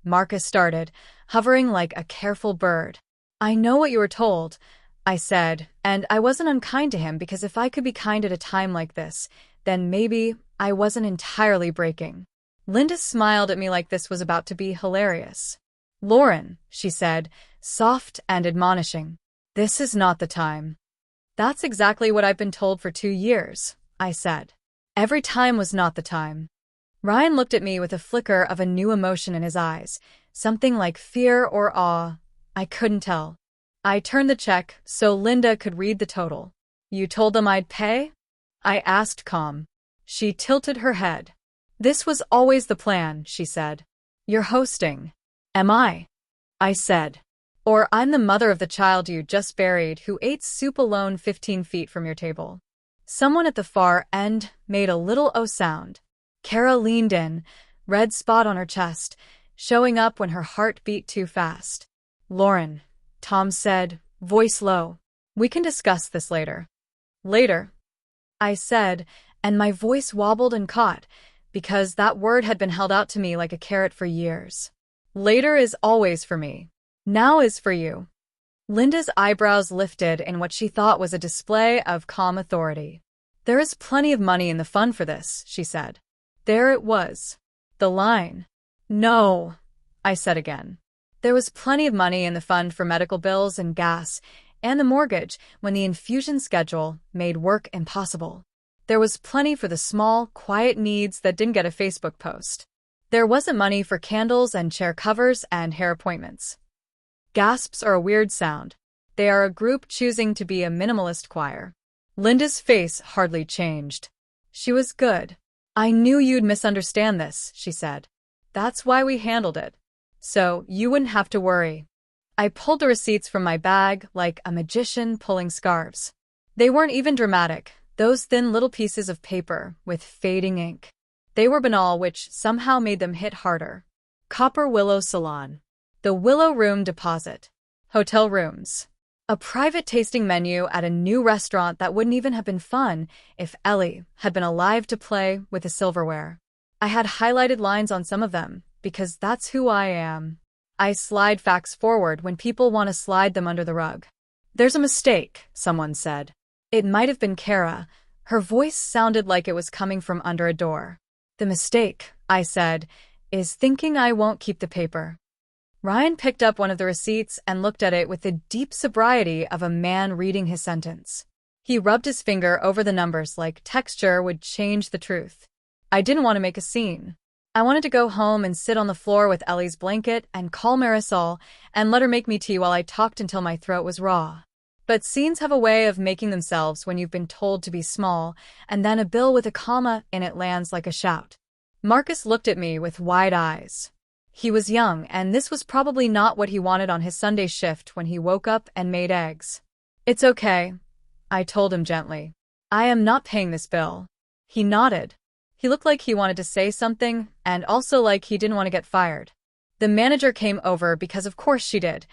Marcus started, hovering like a careful bird. "I know what you were told," I said, and I wasn't unkind to him because if I could be kind at a time like this, then maybe I wasn't entirely breaking. Linda smiled at me like this was about to be hilarious. "Lauren," she said, soft and admonishing. "This is not the time." "That's exactly what I've been told for 2 years," I said. Every time was not the time. Ryan looked at me with a flicker of a new emotion in his eyes, something like fear or awe. I couldn't tell. I turned the check so Linda could read the total. "You told them I'd pay?" I asked, calm. She tilted her head. "This was always the plan," she said. "You're hosting." "Am I?" I said. Or I'm the mother of the child you just buried who ate soup alone 15 feet from your table. Someone at the far end made a little "oh" sound. Kara leaned in, red spot on her chest, showing up when her heart beat too fast. Lauren, Tom said, voice low. We can discuss this later. Later, I said, and my voice wobbled and caught, because that word had been held out to me like a carrot for years. Later is always for me. Now is for you. Linda's eyebrows lifted in what she thought was a display of calm authority. There is plenty of money in the fund for this, she said. There it was. The line. No, I said again. There was plenty of money in the fund for medical bills and gas and the mortgage when the infusion schedule made work impossible. There was plenty for the small, quiet needs that didn't get a Facebook post. There wasn't money for candles and chair covers and hair appointments. Gasps are a weird sound. They are a group choosing to be a minimalist choir. Linda's face hardly changed. She was good. I knew you'd misunderstand this, she said. That's why we handled it. So you wouldn't have to worry. I pulled the receipts from my bag like a magician pulling scarves. They weren't even dramatic, those thin little pieces of paper with fading ink. They were banal, which somehow made them hit harder. Copper Willow Salon. The Willow Room Deposit. Hotel rooms. A private tasting menu at a new restaurant that wouldn't even have been fun if Ellie had been alive to play with the silverware. I had highlighted lines on some of them, because that's who I am. I slide facts forward when people want to slide them under the rug. There's a mistake, someone said. It might have been Kara. Her voice sounded like it was coming from under a door. The mistake, I said, is thinking I won't keep the paper. Ryan picked up one of the receipts and looked at it with the deep sobriety of a man reading his sentence. He rubbed his finger over the numbers like texture would change the truth. I didn't want to make a scene. I wanted to go home and sit on the floor with Ellie's blanket and call Marisol and let her make me tea while I talked until my throat was raw. But scenes have a way of making themselves when you've been told to be small, and then a bill with a comma in it lands like a shout. Marcus looked at me with wide eyes. He was young, and this was probably not what he wanted on his Sunday shift when he woke up and made eggs. It's okay, I told him gently. I am not paying this bill. He nodded. He looked like he wanted to say something, and also like he didn't want to get fired. The manager came over because of course she did.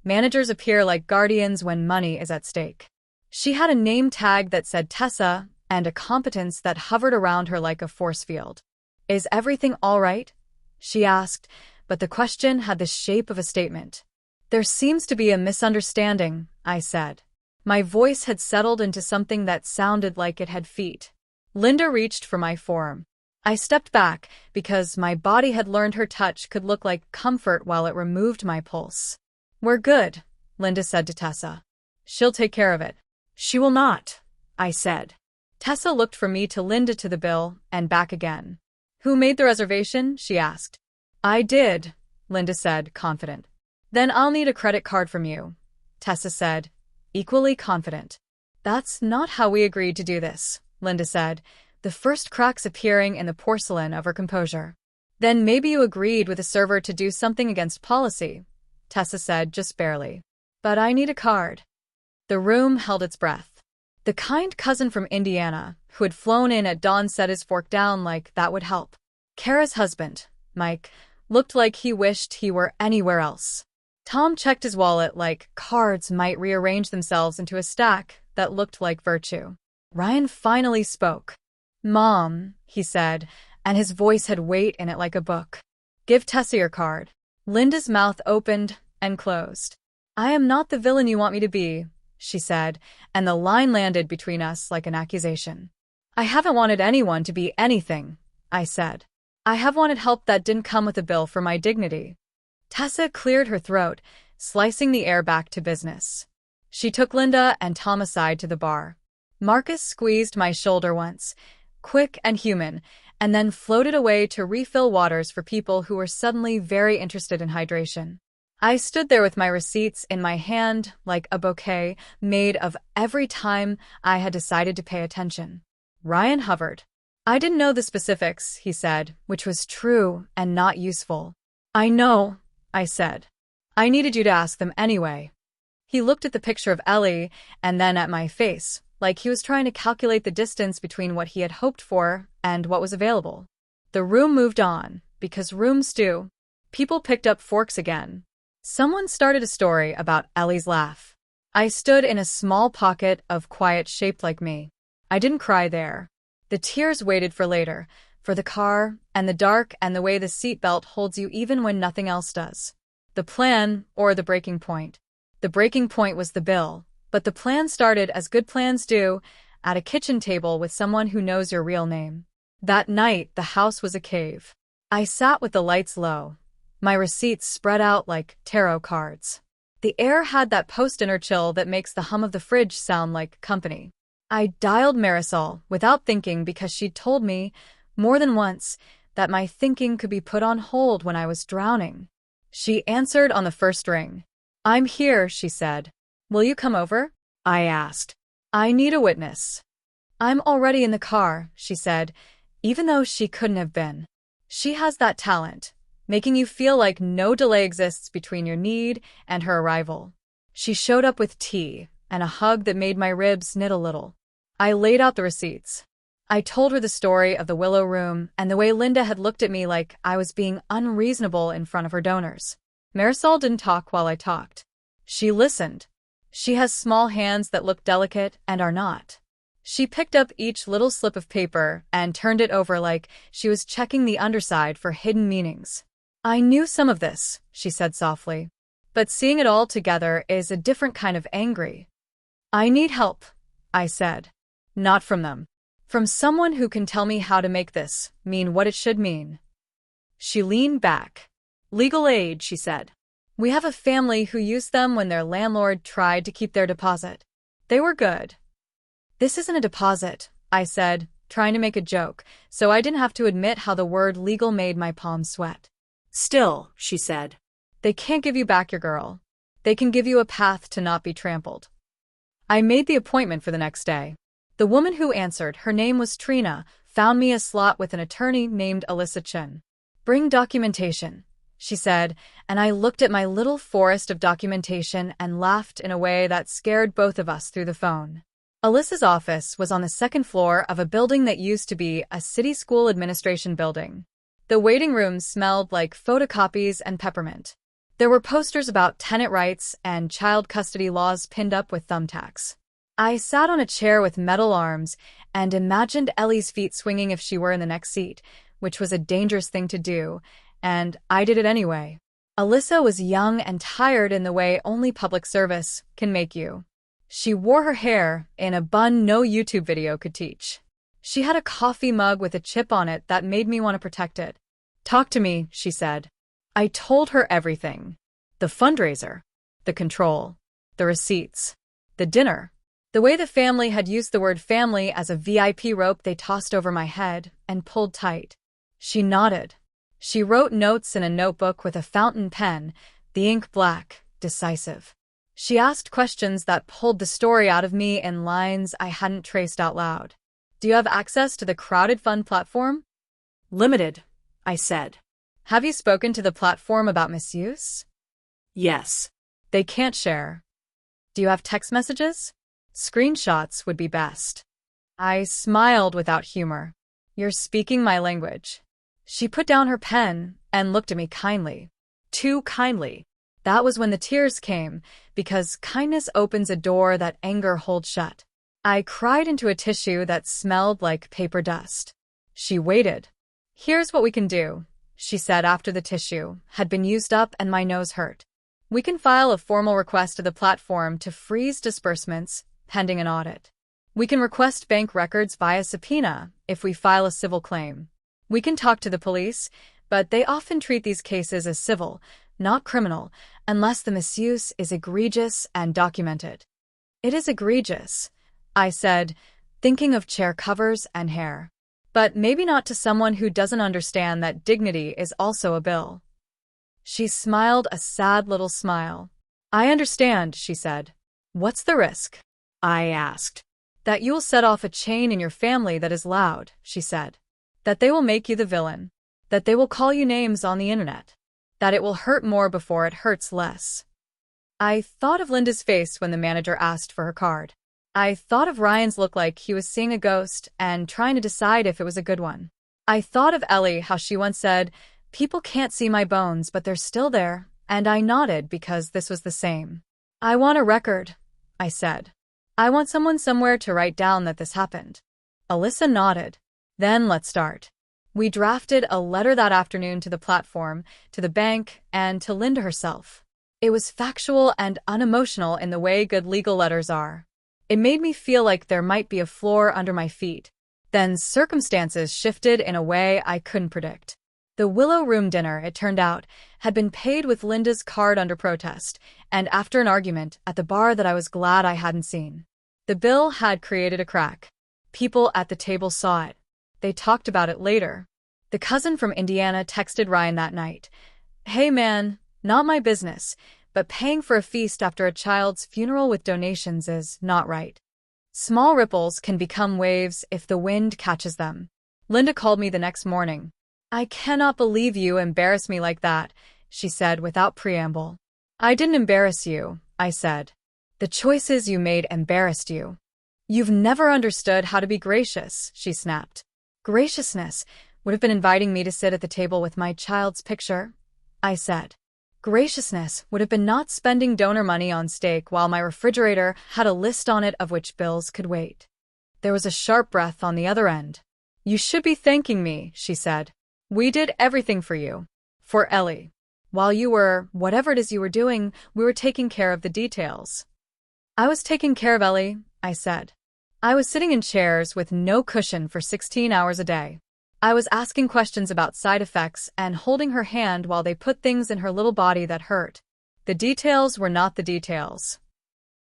Managers appear like guardians when money is at stake. She had a name tag that said Tessa, and a competence that hovered around her like a force field. Is everything all right? She asked, but the question had the shape of a statement. There seems to be a misunderstanding, I said. My voice had settled into something that sounded like it had feet. Linda reached for my forearm. I stepped back because my body had learned her touch could look like comfort while it removed my pulse. We're good, Linda said to Tessa. She'll take care of it. She will not, I said. Tessa looked from me to Linda to the bill and back again. Who made the reservation? She asked. I did, Linda said, confident. Then I'll need a credit card from you, Tessa said, equally confident. That's not how we agreed to do this, Linda said, the first cracks appearing in the porcelain of her composure. Then maybe you agreed with the server to do something against policy, Tessa said, just barely. But I need a card. The room held its breath. The kind cousin from Indiana, who had flown in at dawn, set his fork down like that would help. Kara's husband, Mike, looked like he wished he were anywhere else. Tom checked his wallet like cards might rearrange themselves into a stack that looked like virtue. Ryan finally spoke. Mom, he said, and his voice had weight in it like a book. Give Tessa your card. Linda's mouth opened and closed. I am not the villain you want me to be, she said, and the line landed between us like an accusation. I haven't wanted anyone to be anything, I said. I have wanted help that didn't come with a bill for my dignity. Tessa cleared her throat, slicing the air back to business. She took Linda and Tom aside to the bar. Marcus squeezed my shoulder once, quick and human, and then floated away to refill waters for people who were suddenly very interested in hydration. I stood there with my receipts in my hand like a bouquet made of every time I had decided to pay attention. Ryan hovered. I didn't know the specifics, he said, which was true and not useful. I know, I said. I needed you to ask them anyway. He looked at the picture of Ellie and then at my face, like he was trying to calculate the distance between what he had hoped for and what was available. The room moved on, because rooms do. People picked up forks again. Someone started a story about Ellie's laugh. I stood in a small pocket of quiet shaped like me. I didn't cry there. The tears waited for later, for the car, and the dark, and the way the seatbelt holds you even when nothing else does. The plan, or the breaking point. The breaking point was the bill, but the plan started, as good plans do, at a kitchen table with someone who knows your real name. That night, the house was a cave. I sat with the lights low, my receipts spread out like tarot cards. The air had that post-dinner chill that makes the hum of the fridge sound like company. I dialed Marisol without thinking because she'd told me, more than once, that my thinking could be put on hold when I was drowning. She answered on the first ring. "I'm here," she said. "Will you come over?" I asked. "I need a witness." "I'm already in the car," she said, even though she couldn't have been. She has that talent, making you feel like no delay exists between your need and her arrival. She showed up with tea and a hug that made my ribs knit a little. I laid out the receipts. I told her the story of the Willow Room and the way Linda had looked at me like I was being unreasonable in front of her donors. Marisol didn't talk while I talked. She listened. She has small hands that look delicate and are not. She picked up each little slip of paper and turned it over like she was checking the underside for hidden meanings. "I knew some of this," she said softly, "but seeing it all together is a different kind of angry." "I need help," I said. "Not from them. From someone who can tell me how to make this mean what it should mean." She leaned back. "Legal aid," she said. "We have a family who used them when their landlord tried to keep their deposit. They were good." "This isn't a deposit," I said, trying to make a joke, so I didn't have to admit how the word legal made my palms sweat. "Still," she said, "they can't give you back your girl. They can give you a path to not be trampled." I made the appointment for the next day. The woman who answered, her name was Trina, found me a slot with an attorney named Alyssa Chen. "Bring documentation," she said, and I looked at my little forest of documentation and laughed in a way that scared both of us through the phone. Alyssa's office was on the second floor of a building that used to be a city school administration building. The waiting rooms smelled like photocopies and peppermint. There were posters about tenant rights and child custody laws pinned up with thumbtacks. I sat on a chair with metal arms and imagined Ellie's feet swinging if she were in the next seat, which was a dangerous thing to do, and I did it anyway. Alyssa was young and tired in the way only public service can make you. She wore her hair in a bun no YouTube video could teach. She had a coffee mug with a chip on it that made me want to protect it. "Talk to me," she said. I told her everything. The fundraiser, the control, the receipts, the dinner, the way the family had used the word family as a VIP rope they tossed over my head and pulled tight. She nodded. She wrote notes in a notebook with a fountain pen, the ink black, decisive. She asked questions that pulled the story out of me in lines I hadn't traced out loud. "Do you have access to the crowded fund platform?" "Limited," I said. "Have you spoken to the platform about misuse?" "Yes." "They can't share." "Do you have text messages?" "Screenshots would be best." I smiled without humor. "You're speaking my language." She put down her pen and looked at me kindly. Too kindly. That was when the tears came, because kindness opens a door that anger holds shut. I cried into a tissue that smelled like paper dust. She waited. "Here's what we can do," she said after the tissue had been used up and my nose hurt. "We can file a formal request to the platform to freeze disbursements pending an audit. We can request bank records via subpoena if we file a civil claim. We can talk to the police, but they often treat these cases as civil, not criminal, unless the misuse is egregious and documented." "It is egregious," I said, thinking of chair covers and hair. "But maybe not to someone who doesn't understand that dignity is also a bill." She smiled a sad little smile. "I understand," she said. "What's the risk?" I asked. "That you'll set off a chain in your family that is loud," she said. "That they will make you the villain. That they will call you names on the internet. that it will hurt more before it hurts less. I thought of Linda's face when the manager asked for her card. I thought of Ryan's look like he was seeing a ghost and trying to decide if it was a good one. I thought of Ellie, how she once said, "People can't see my bones, but they're still there," and I nodded because this was the same. "I want a record," I said. "I want someone somewhere to write down that this happened." Alyssa nodded. "Then let's start." We drafted a letter that afternoon to the platform, to the bank, and to Linda herself. It was factual and unemotional in the way good legal letters are. It made me feel like there might be a floor under my feet. Then circumstances shifted in a way I couldn't predict. The Willow Room dinner, it turned out, had been paid with Linda's card under protest, and after an argument at the bar that I was glad I hadn't seen. The bill had created a crack. People at the table saw it. They talked about it later. The cousin from Indiana texted Ryan that night. "Hey man, not my business, but paying for a feast after a child's funeral with donations is not right. Small ripples can become waves if the wind catches them." Linda called me the next morning. "I cannot believe you embarrassed me like that," she said without preamble. "I didn't embarrass you," I said. "The choices you made embarrassed you." "You've never understood how to be gracious," she snapped. "Graciousness would have been inviting me to sit at the table with my child's picture," I said. "Graciousness would have been not spending donor money on steak while my refrigerator had a list on it of which bills could wait." There was a sharp breath on the other end. "You should be thanking me," she said. "We did everything for you. For Ellie. While you were, whatever it is you were doing, we were taking care of the details." "I was taking care of Ellie," I said. "I was sitting in chairs with no cushion for 16 hours a day. I was asking questions about side effects and holding her hand while they put things in her little body that hurt. The details were not the details."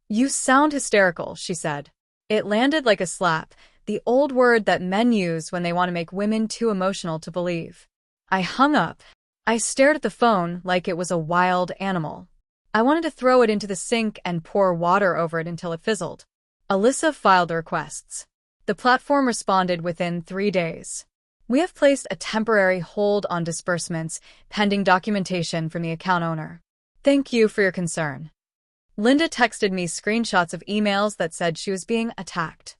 "You sound hysterical," she said. It landed like a slap, the old word that men use when they want to make women too emotional to believe. I hung up. I stared at the phone like it was a wild animal. I wanted to throw it into the sink and pour water over it until it fizzled. Alyssa filed the requests. The platform responded within 3 days. "We have placed a temporary hold on disbursements, pending documentation from the account owner. Thank you for your concern." Linda texted me screenshots of emails that said she was being attacked.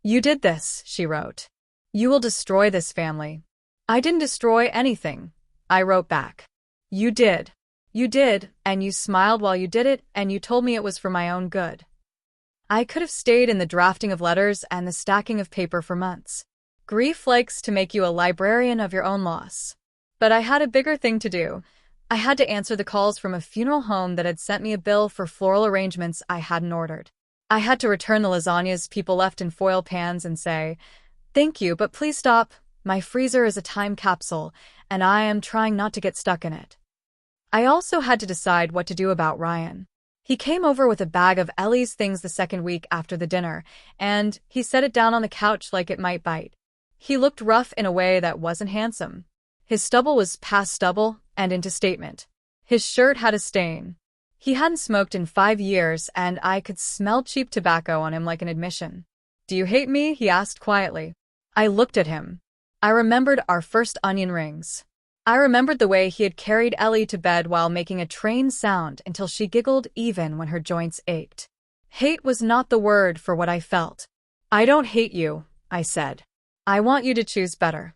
"You did this," she wrote. "You will destroy this family." "I didn't destroy anything," I wrote back. "You did. You did, and you smiled while you did it, and you told me it was for my own good." I could have stayed in the drafting of letters and the stacking of paper for months. Grief likes to make you a librarian of your own loss. But I had a bigger thing to do. I had to answer the calls from a funeral home that had sent me a bill for floral arrangements I hadn't ordered. I had to return the lasagnas people left in foil pans and say, "Thank you, but please stop. My freezer is a time capsule, and I am trying not to get stuck in it." I also had to decide what to do about Ryan. He came over with a bag of Ellie's things the second week after the dinner, and he set it down on the couch like it might bite. He looked rough in a way that wasn't handsome. His stubble was past stubble and into statement. His shirt had a stain. He hadn't smoked in 5 years, and I could smell cheap tobacco on him like an admission. "Do you hate me?" he asked quietly. I looked at him. I remembered our first onion rings. I remembered the way he had carried Ellie to bed while making a trained sound until she giggled even when her joints ached. Hate was not the word for what I felt. "I don't hate you," I said. "I want you to choose better."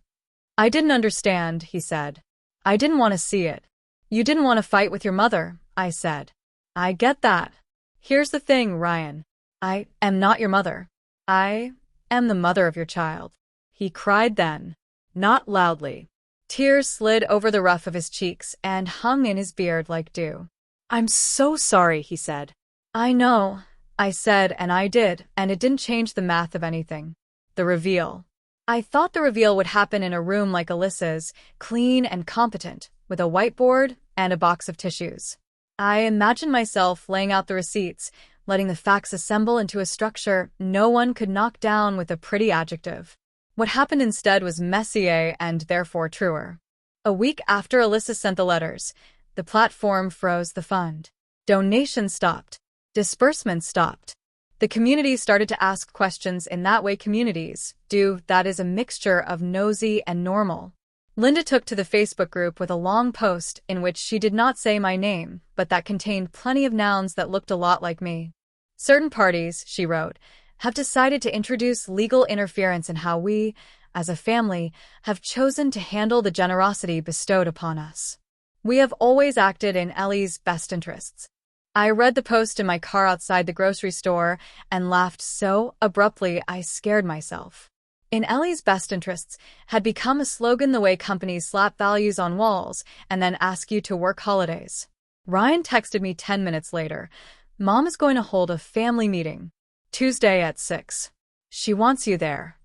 "I didn't understand," he said. "I didn't want to see it." "You didn't want to fight with your mother," I said. "I get that. Here's the thing, Ryan. I am not your mother. I am the mother of your child." He cried then, not loudly. Tears slid over the ruff of his cheeks and hung in his beard like dew. "I'm so sorry," he said. "I know," I said, and I did, and it didn't change the math of anything. The reveal. I thought the reveal would happen in a room like Alyssa's, clean and competent, with a whiteboard and a box of tissues. I imagined myself laying out the receipts, letting the facts assemble into a structure no one could knock down with a pretty adjective. What happened instead was messier and therefore truer. A week after Alyssa sent the letters, the platform froze the fund. Donations stopped. Disbursements stopped. The community started to ask questions in that way communities do, that is a mixture of nosy and normal. Linda took to the Facebook group with a long post in which she did not say my name, but that contained plenty of nouns that looked a lot like me. Certain parties, she wrote, have decided to introduce legal interference in how we, as a family, have chosen to handle the generosity bestowed upon us. We have always acted in Ellie's best interests. I read the post in my car outside the grocery store and laughed so abruptly I scared myself. In Ellie's best interests had become a slogan the way companies slap values on walls and then ask you to work holidays. Ryan texted me 10 minutes later. Mom is going to hold a family meeting. Tuesday at 6. She wants you there.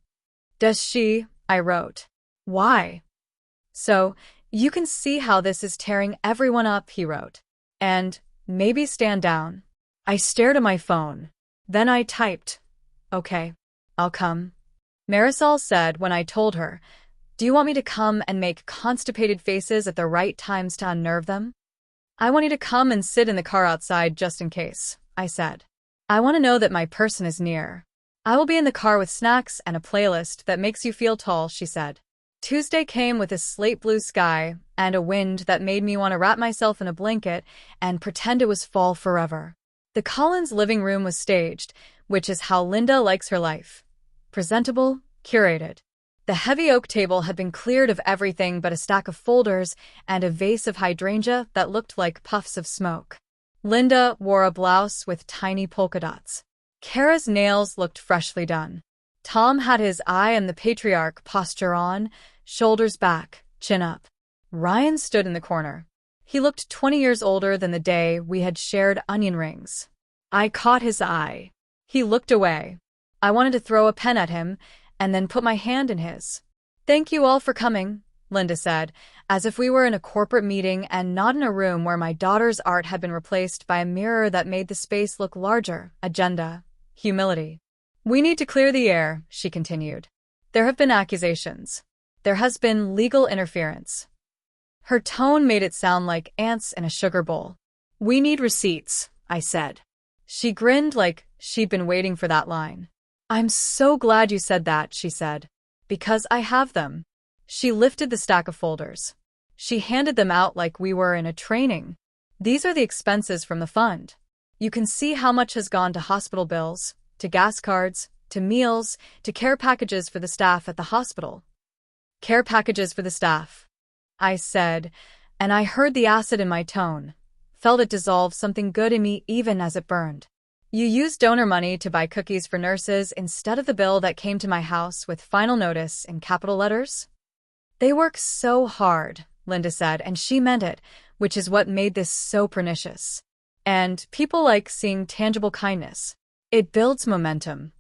Does she? I wrote. Why? So, you can see how this is tearing everyone up, he wrote. And, maybe stand down. I stared at my phone. Then I typed. Okay, I'll come. Marisol said when I told her, do you want me to come and make constipated faces at the right times to unnerve them? I want you to come and sit in the car outside just in case, I said. I want to know that my person is near. I will be in the car with snacks and a playlist that makes you feel tall, she said. Tuesday came with a slate blue sky and a wind that made me want to wrap myself in a blanket and pretend it was fall forever. The Collins living room was staged, which is how Linda likes her life. Presentable, curated. The heavy oak table had been cleared of everything but a stack of folders and a vase of hydrangea that looked like puffs of smoke. Linda wore a blouse with tiny polka dots. Kara's nails looked freshly done. Tom had his I am the patriarch posture on, shoulders back, chin up. Ryan stood in the corner. He looked 20 years older than the day we had shared onion rings. I caught his eye. He looked away. I wanted to throw a pen at him and then put my hand in his. Thank you all for coming, Linda said, as if we were in a corporate meeting and not in a room where my daughter's art had been replaced by a mirror that made the space look larger. Agenda. Humility. We need to clear the air, she continued. There have been accusations. There has been legal interference. Her tone made it sound like ants in a sugar bowl. We need receipts, I said. She grinned like she'd been waiting for that line. I'm so glad you said that, she said. Because I have them. She lifted the stack of folders. She handed them out like we were in a training. These are the expenses from the fund. You can see how much has gone to hospital bills, to gas cards, to meals, to care packages for the staff at the hospital. Care packages for the staff, I said, and I heard the acid in my tone, felt it dissolve something good in me even as it burned. You used donor money to buy cookies for nurses instead of the bill that came to my house with final notice in capital letters? They work so hard, Linda said, and she meant it, which is what made this so pernicious. And people like seeing tangible kindness. It builds momentum.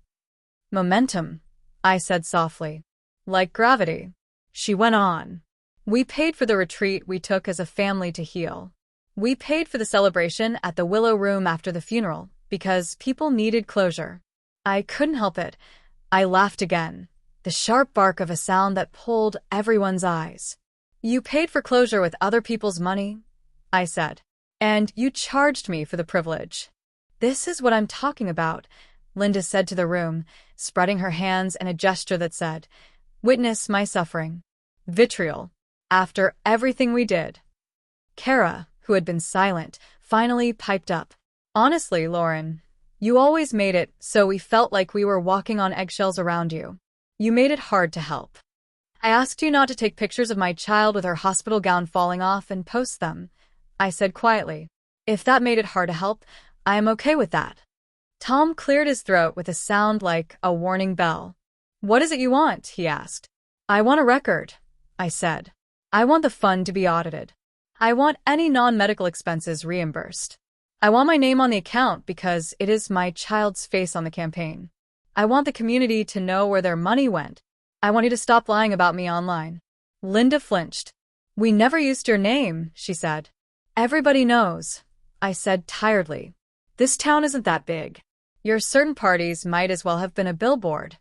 Momentum, I said softly. Like gravity. She went on. We paid for the retreat we took as a family to heal. We paid for the celebration at the Willow Room after the funeral, because people needed closure. I couldn't help it. I laughed again, the sharp bark of a sound that pulled everyone's eyes. You paid for closure with other people's money, I said. And you charged me for the privilege. This is what I'm talking about, Linda said to the room, spreading her hands in a gesture that said, witness my suffering. Vitriol. After everything we did. Kara, who had been silent, finally piped up. Honestly, Lauren, you always made it so we felt like we were walking on eggshells around you. You made it hard to help. I asked you not to take pictures of my child with her hospital gown falling off and post them, I said quietly. If that made it hard to help, I am okay with that. Tom cleared his throat with a sound like a warning bell. What is it you want? He asked. I want a record, I said. I want the fund to be audited. I want any non-medical expenses reimbursed. I want my name on the account because it is my child's face on the campaign. I want the community to know where their money went. I want you to stop lying about me online. Linda flinched. We never used your name, she said. Everybody knows, I said tiredly. This town isn't that big. Your certain parties might as well have been a billboard.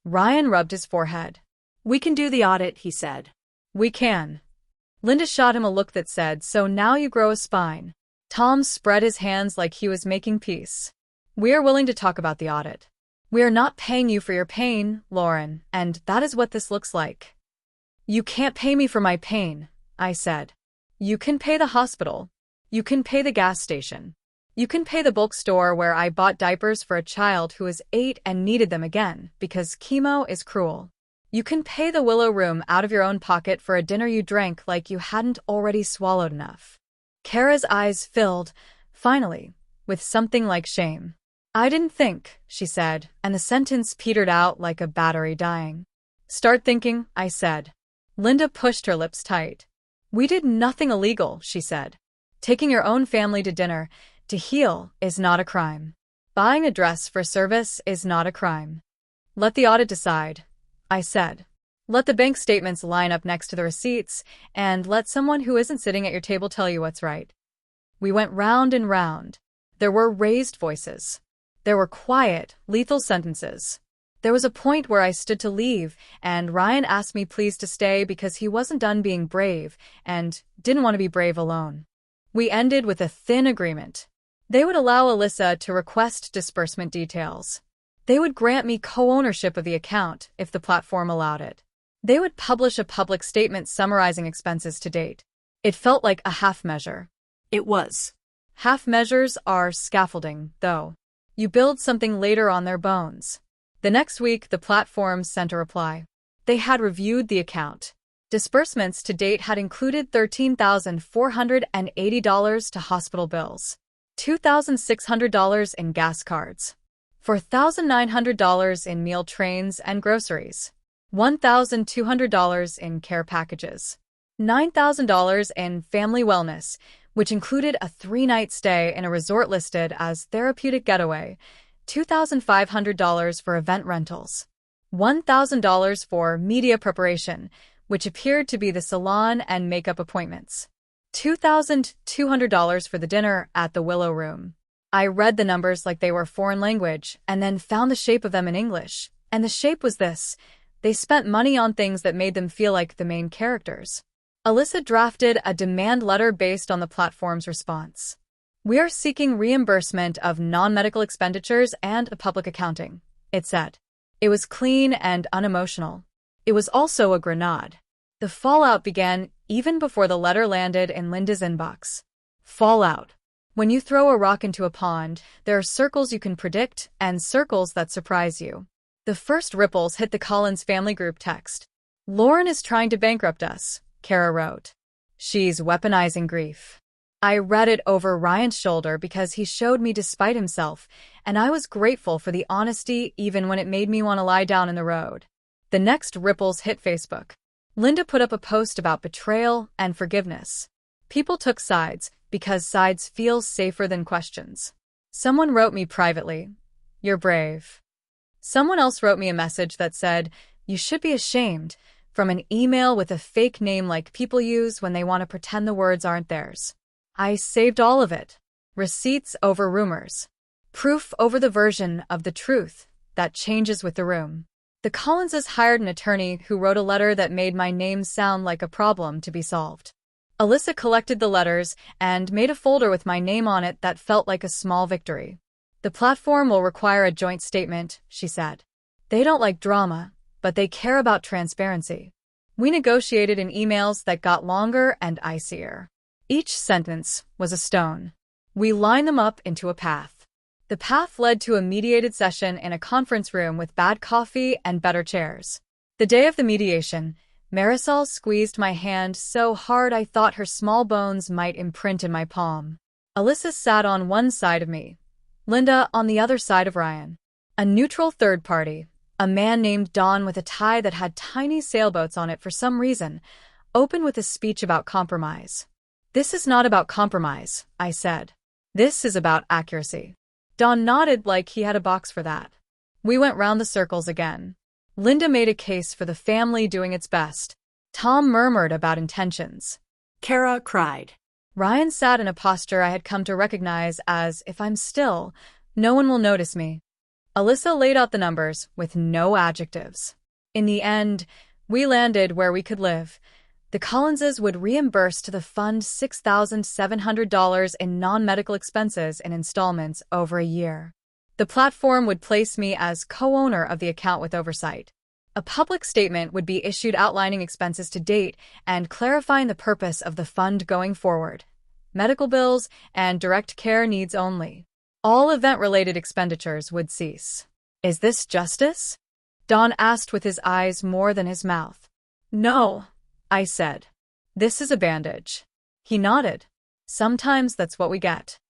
Ryan rubbed his forehead. We can do the audit, he said. We can. Linda shot him a look that said, so now you grow a spine. Tom spread his hands like he was making peace. We are willing to talk about the audit. We are not paying you for your pain, Lauren, and that is what this looks like. You can't pay me for my pain, I said. You can pay the hospital. You can pay the gas station. You can pay the bulk store where I bought diapers for a child who was 8 and needed them again because chemo is cruel. You can pay the Willow Room out of your own pocket for a dinner you drank like you hadn't already swallowed enough. Kara's eyes filled, finally, with something like shame. I didn't think, she said, and the sentence petered out like a battery dying. Start thinking, I said. Linda pushed her lips tight. We did nothing illegal, she said. Taking your own family to dinner, to heal, is not a crime. Buying a dress for service is not a crime. Let the audit decide, I said. Let the bank statements line up next to the receipts, and let someone who isn't sitting at your table tell you what's right. We went round and round. There were raised voices. There were quiet, lethal sentences. There was a point where I stood to leave, and Ryan asked me please to stay because he wasn't done being brave and didn't want to be brave alone. We ended with a thin agreement. They would allow Alyssa to request disbursement details. They would grant me co-ownership of the account if the platform allowed it. They would publish a public statement summarizing expenses to date. It felt like a half measure. It was. Half measures are scaffolding, though. You build something later on their bones. The next week, the platform sent a reply. They had reviewed the account. Disbursements to date had included $13,480 to hospital bills, $2,600 in gas cards, $4,900 in meal trains and groceries, $1,200 in care packages, $9,000 in family wellness, which included a 3-night stay in a resort listed as therapeutic getaway, $2,500 for event rentals, $1,000 for media preparation, which appeared to be the salon and makeup appointments, $2,200 for the dinner at the Willow Room. I read the numbers like they were foreign language and then found the shape of them in English, and the shape was this. They spent money on things that made them feel like the main characters. Alyssa drafted a demand letter based on the platform's response. We are seeking reimbursement of non-medical expenditures and a public accounting, it said. It was clean and unemotional. It was also a grenade. The fallout began even before the letter landed in Linda's inbox. Fallout. When you throw a rock into a pond, there are circles you can predict and circles that surprise you. The first ripples hit the Collins family group text. Lauren is trying to bankrupt us, Kara wrote. She's weaponizing grief. I read it over Ryan's shoulder because he showed me despite himself, and I was grateful for the honesty even when it made me want to lie down in the road. The next ripples hit Facebook. Linda put up a post about betrayal and forgiveness. People took sides because sides feel safer than questions. Someone wrote me privately, "You're brave." Someone else wrote me a message that said, "You should be ashamed," from an email with a fake name like people use when they want to pretend the words aren't theirs. I saved all of it. Receipts over rumors. Proof over the version of the truth that changes with the room. The Collinses hired an attorney who wrote a letter that made my name sound like a problem to be solved. Alyssa collected the letters and made a folder with my name on it that felt like a small victory. The platform will require a joint statement, she said. They don't like drama, but they care about transparency. We negotiated in emails that got longer and icier. Each sentence was a stone. We lined them up into a path. The path led to a mediated session in a conference room with bad coffee and better chairs. The day of the mediation, Marisol squeezed my hand so hard I thought her small bones might imprint in my palm. Alyssa sat on one side of me, Linda on the other side of Ryan. A neutral third party, a man named Don with a tie that had tiny sailboats on it for some reason, opened with a speech about compromise. This is not about compromise, I said. This is about accuracy. Don nodded like he had a box for that. We went round the circles again. Linda made a case for the family doing its best. Tom murmured about intentions. Kara cried. Ryan sat in a posture I had come to recognize as, if I'm still, no one will notice me. Alyssa laid out the numbers with no adjectives. In the end, we landed where we could live. The Collinses would reimburse to the fund $6,700 in non-medical expenses in installments over a year. The platform would place me as co-owner of the account with oversight. A public statement would be issued outlining expenses to date and clarifying the purpose of the fund going forward. Medical bills and direct care needs only. All event-related expenditures would cease. Is this justice? Don asked with his eyes more than his mouth. No, I said. This is a bandage. He nodded. Sometimes that's what we get.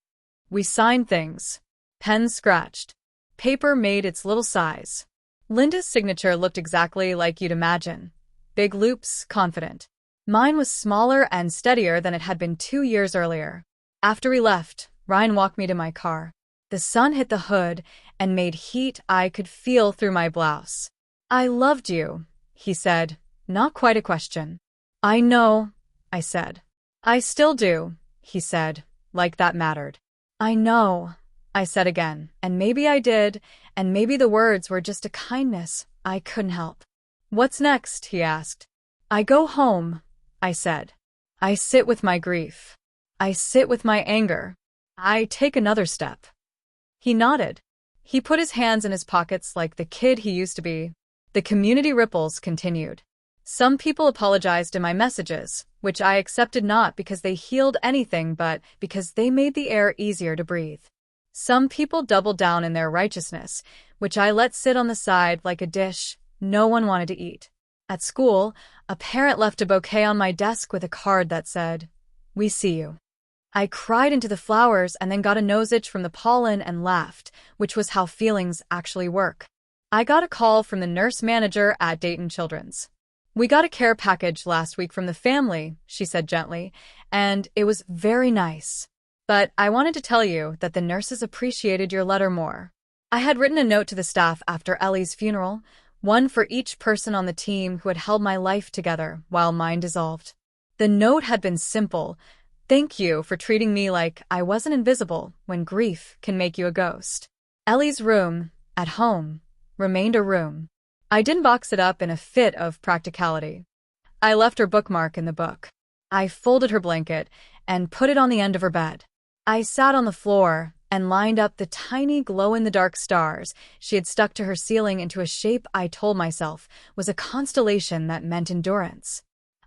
We signed things. Pens scratched. Paper made its little size. Linda's signature looked exactly like you'd imagine. Big loops, confident. Mine was smaller and steadier than it had been 2 years earlier. After we left, Ryan walked me to my car. The sun hit the hood and made heat I could feel through my blouse. I loved you, he said, not quite a question. I know, I said. I still do, he said, like that mattered. I know, I said again, and maybe I did, and maybe the words were just a kindness I couldn't help. What's next? He asked. I go home, I said. I sit with my grief. I sit with my anger. I take another step. He nodded. He put his hands in his pockets like the kid he used to be. The community ripples continued. Some people apologized in my messages, which I accepted not because they healed anything but because they made the air easier to breathe. Some people doubled down in their righteousness, which I let sit on the side like a dish no one wanted to eat. At school, a parent left a bouquet on my desk with a card that said, "We see you." I cried into the flowers and then got a nose itch from the pollen and laughed, which was how feelings actually work. I got a call from the nurse manager at Dayton Children's. We got a care package last week from the family, she said gently, and it was very nice. But I wanted to tell you that the nurses appreciated your letter more. I had written a note to the staff after Ellie's funeral, one for each person on the team who had held my life together while mine dissolved. The note had been simple. Thank you for treating me like I wasn't invisible when grief can make you a ghost. Ellie's room, at home, remained a room. I didn't box it up in a fit of practicality. I left her bookmark in the book. I folded her blanket and put it on the end of her bed. I sat on the floor and lined up the tiny glow-in-the-dark stars she had stuck to her ceiling into a shape I told myself was a constellation that meant endurance.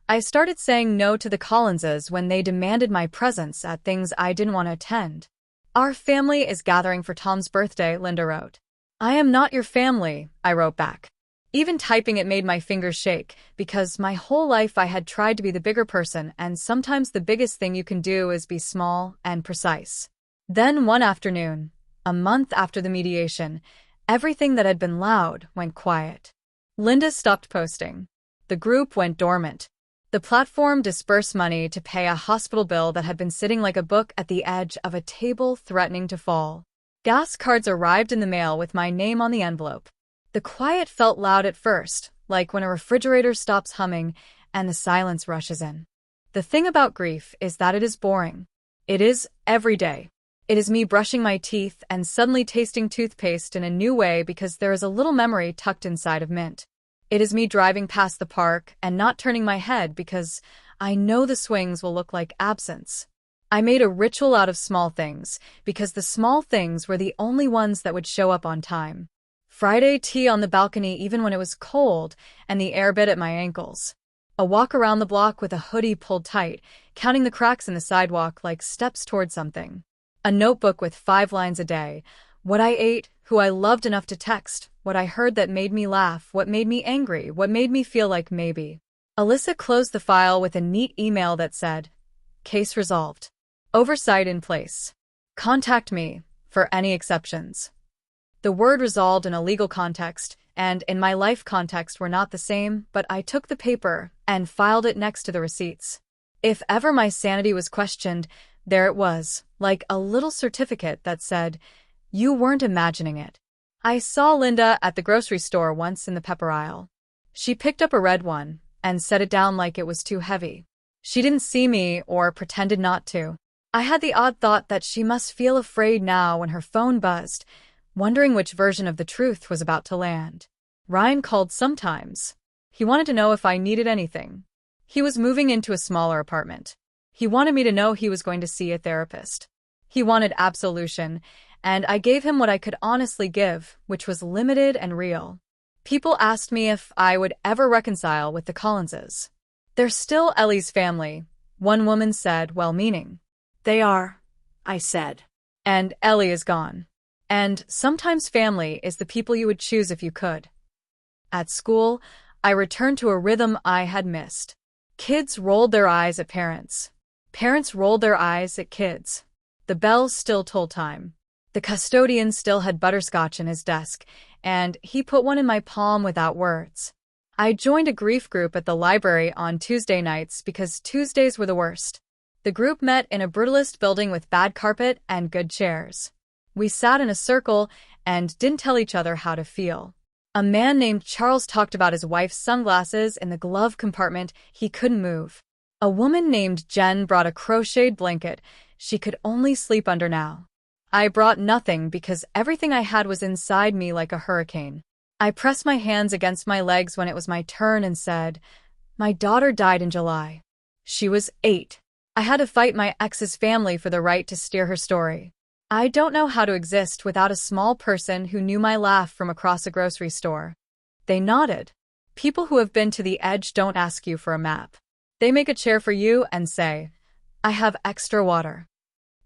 I started saying no to the Collinses when they demanded my presence at things I didn't want to attend. Our family is gathering for Tom's birthday, Linda wrote. I am not your family, I wrote back. Even typing it made my fingers shake, because my whole life I had tried to be the bigger person, and sometimes the biggest thing you can do is be small and precise. Then one afternoon, a month after the mediation, everything that had been loud went quiet. Linda stopped posting. The group went dormant. The platform dispersed money to pay a hospital bill that had been sitting like a book at the edge of a table threatening to fall. Gas cards arrived in the mail with my name on the envelope. The quiet felt loud at first, like when a refrigerator stops humming and the silence rushes in. The thing about grief is that it is boring. It is every day. It is me brushing my teeth and suddenly tasting toothpaste in a new way because there is a little memory tucked inside of mint. It is me driving past the park and not turning my head because I know the swings will look like absence. I made a ritual out of small things because the small things were the only ones that would show up on time. Friday tea on the balcony even when it was cold and the air bit at my ankles. A walk around the block with a hoodie pulled tight, counting the cracks in the sidewalk like steps toward something. A notebook with 5 lines a day. What I ate, who I loved enough to text, what I heard that made me laugh, what made me angry, what made me feel like maybe. Alyssa closed the file with a neat email that said, "Case resolved. Oversight in place. Contact me for any exceptions." The word resolved in a legal context and in my life context were not the same, but I took the paper and filed it next to the receipts. If ever my sanity was questioned, there it was, like a little certificate that said, "You weren't imagining it." I saw Linda at the grocery store once in the pepper aisle. She picked up a red one and set it down like it was too heavy. She didn't see me or pretended not to. I had the odd thought that she must feel afraid now when her phone buzzed, wondering which version of the truth was about to land. Ryan called sometimes. He wanted to know if I needed anything. He was moving into a smaller apartment. He wanted me to know he was going to see a therapist. He wanted absolution, and I gave him what I could honestly give, which was limited and real. People asked me if I would ever reconcile with the Collinses. "They're still Ellie's family," one woman said, well-meaning. "They are," I said. "And Ellie is gone. And sometimes family is the people you would choose if you could." At school, I returned to a rhythm I had missed. Kids rolled their eyes at parents. Parents rolled their eyes at kids. The bell still told time. The custodian still had butterscotch in his desk, and he put one in my palm without words. I joined a grief group at the library on Tuesday nights because Tuesdays were the worst. The group met in a brutalist building with bad carpet and good chairs. We sat in a circle and didn't tell each other how to feel. A man named Charles talked about his wife's sunglasses in the glove compartment he couldn't move. A woman named Jen brought a crocheted blanket she could only sleep under now. I brought nothing because everything I had was inside me like a hurricane. I pressed my hands against my legs when it was my turn and said, "My daughter died in July. She was 8. I had to fight my ex's family for the right to steer her story. I don't know how to exist without a small person who knew my laugh from across a grocery store." They nodded. People who have been to the edge don't ask you for a map. They make a chair for you and say, "I have extra water."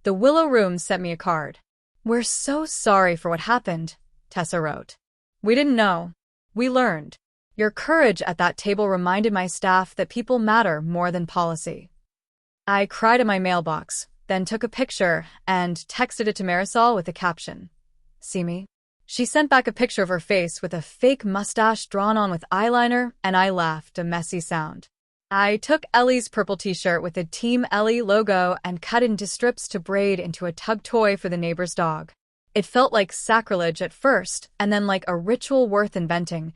The Willow Room sent me a card. "We're so sorry for what happened," Tessa wrote. "We didn't know. We learned. Your courage at that table reminded my staff that people matter more than policy." I cried in my mailbox, then took a picture and texted it to Marisol with a caption. "See me?" She sent back a picture of her face with a fake mustache drawn on with eyeliner, and I laughed a messy sound. I took Ellie's purple t-shirt with the Team Ellie logo and cut it into strips to braid into a tug toy for the neighbor's dog. It felt like sacrilege at first, and then like a ritual worth inventing.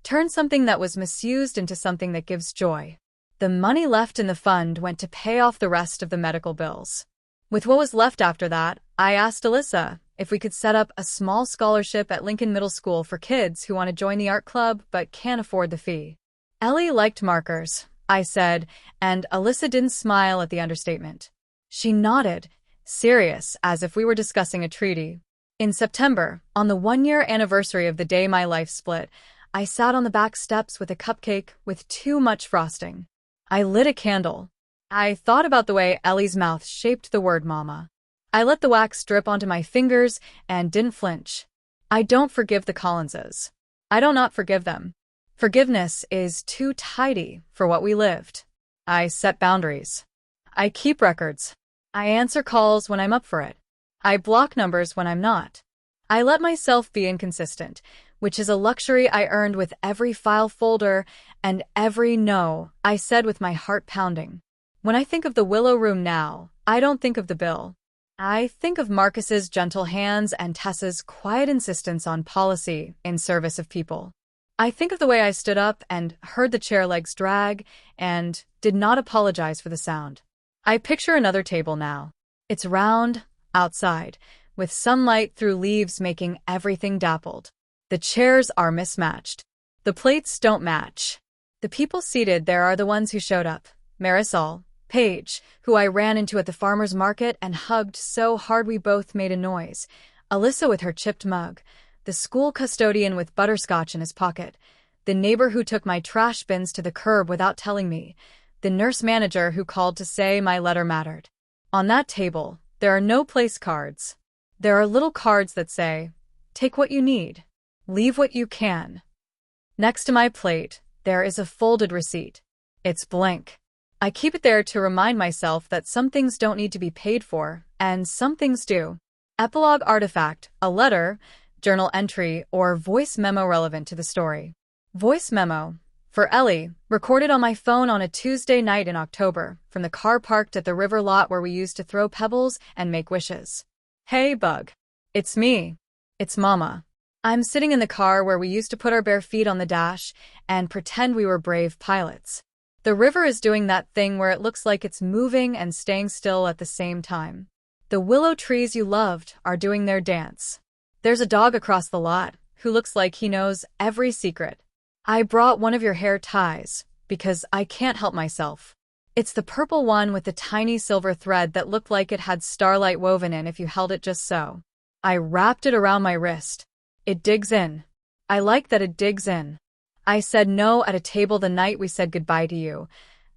Turn something that was misused into something that gives joy. The money left in the fund went to pay off the rest of the medical bills. With what was left after that, I asked Alyssa if we could set up a small scholarship at Lincoln Middle School for kids who want to join the art club but can't afford the fee. "Ellie liked markers," I said, and Alyssa didn't smile at the understatement. She nodded, serious, as if we were discussing a treaty. In September, on the 1-year anniversary of the day my life split, I sat on the back steps with a cupcake with too much frosting. I lit a candle. I thought about the way Ellie's mouth shaped the word mama. I let the wax drip onto my fingers and didn't flinch. I don't forgive the Collinses. I don't not forgive them. Forgiveness is too tidy for what we lived. I set boundaries. I keep records. I answer calls when I'm up for it. I block numbers when I'm not. I let myself be inconsistent, which is a luxury I earned with every file folder and every no I said with my heart pounding. When I think of the Willow Room now, I don't think of the bill. I think of Marcus's gentle hands and Tessa's quiet insistence on policy in service of people. I think of the way I stood up and heard the chair legs drag and did not apologize for the sound. I picture another table now. It's round, outside, with sunlight through leaves making everything dappled. The chairs are mismatched. The plates don't match. The people seated there are the ones who showed up. Marisol, Paige, who I ran into at the farmer's market and hugged so hard we both made a noise, Alyssa with her chipped mug, the school custodian with butterscotch in his pocket, the neighbor who took my trash bins to the curb without telling me, the nurse manager who called to say my letter mattered. On that table, there are no place cards. There are little cards that say, "Take what you need. Leave what you can." Next to my plate, there is a folded receipt. It's blank. I keep it there to remind myself that some things don't need to be paid for, and some things do. Epilogue artifact, a letter, journal entry, or voice memo relevant to the story. Voice memo, for Ellie, recorded on my phone on a Tuesday night in October, from the car parked at the river lot where we used to throw pebbles and make wishes. "Hey, Bug. It's me. It's Mama. I'm sitting in the car where we used to put our bare feet on the dash and pretend we were brave pilots. The river is doing that thing where it looks like it's moving and staying still at the same time. The willow trees you loved are doing their dance. There's a dog across the lot who looks like he knows every secret. I brought one of your hair ties because I can't help myself. It's the purple one with the tiny silver thread that looked like it had starlight woven in if you held it just so. I wrapped it around my wrist. It digs in. I like that it digs in. I said no at a table the night we said goodbye to you,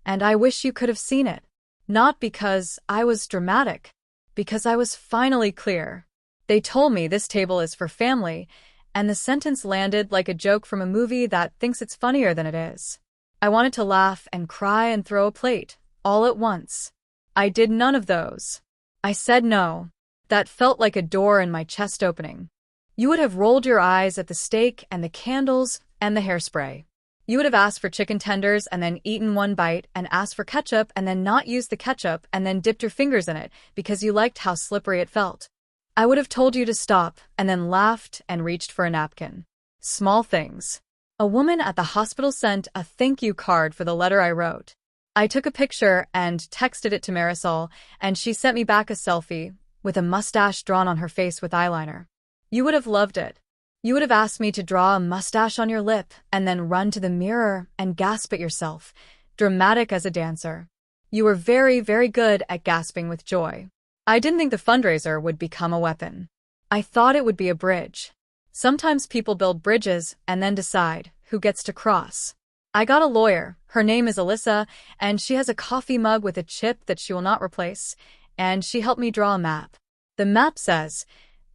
and I wish you could have seen it. Not because I was dramatic, because I was finally clear. They told me this table is for family, and the sentence landed like a joke from a movie that thinks it's funnier than it is. I wanted to laugh and cry and throw a plate, all at once. I did none of those. I said no. That felt like a door in my chest opening. You would have rolled your eyes at the steak and the candles and the hairspray. You would have asked for chicken tenders and then eaten one bite and asked for ketchup and then not used the ketchup and then dipped your fingers in it because you liked how slippery it felt. I would have told you to stop and then laughed and reached for a napkin. Small things. A woman at the hospital sent a thank you card for the letter I wrote. I took a picture and texted it to Marisol, and she sent me back a selfie with a mustache drawn on her face with eyeliner. You would have loved it. You would have asked me to draw a mustache on your lip and then run to the mirror and gasp at yourself, dramatic as a dancer. You were very, very good at gasping with joy. I didn't think the fundraiser would become a weapon. I thought it would be a bridge. Sometimes people build bridges and then decide who gets to cross. I got a lawyer. Her name is Alyssa, and she has a coffee mug with a chip that she will not replace, and she helped me draw a map. The map says,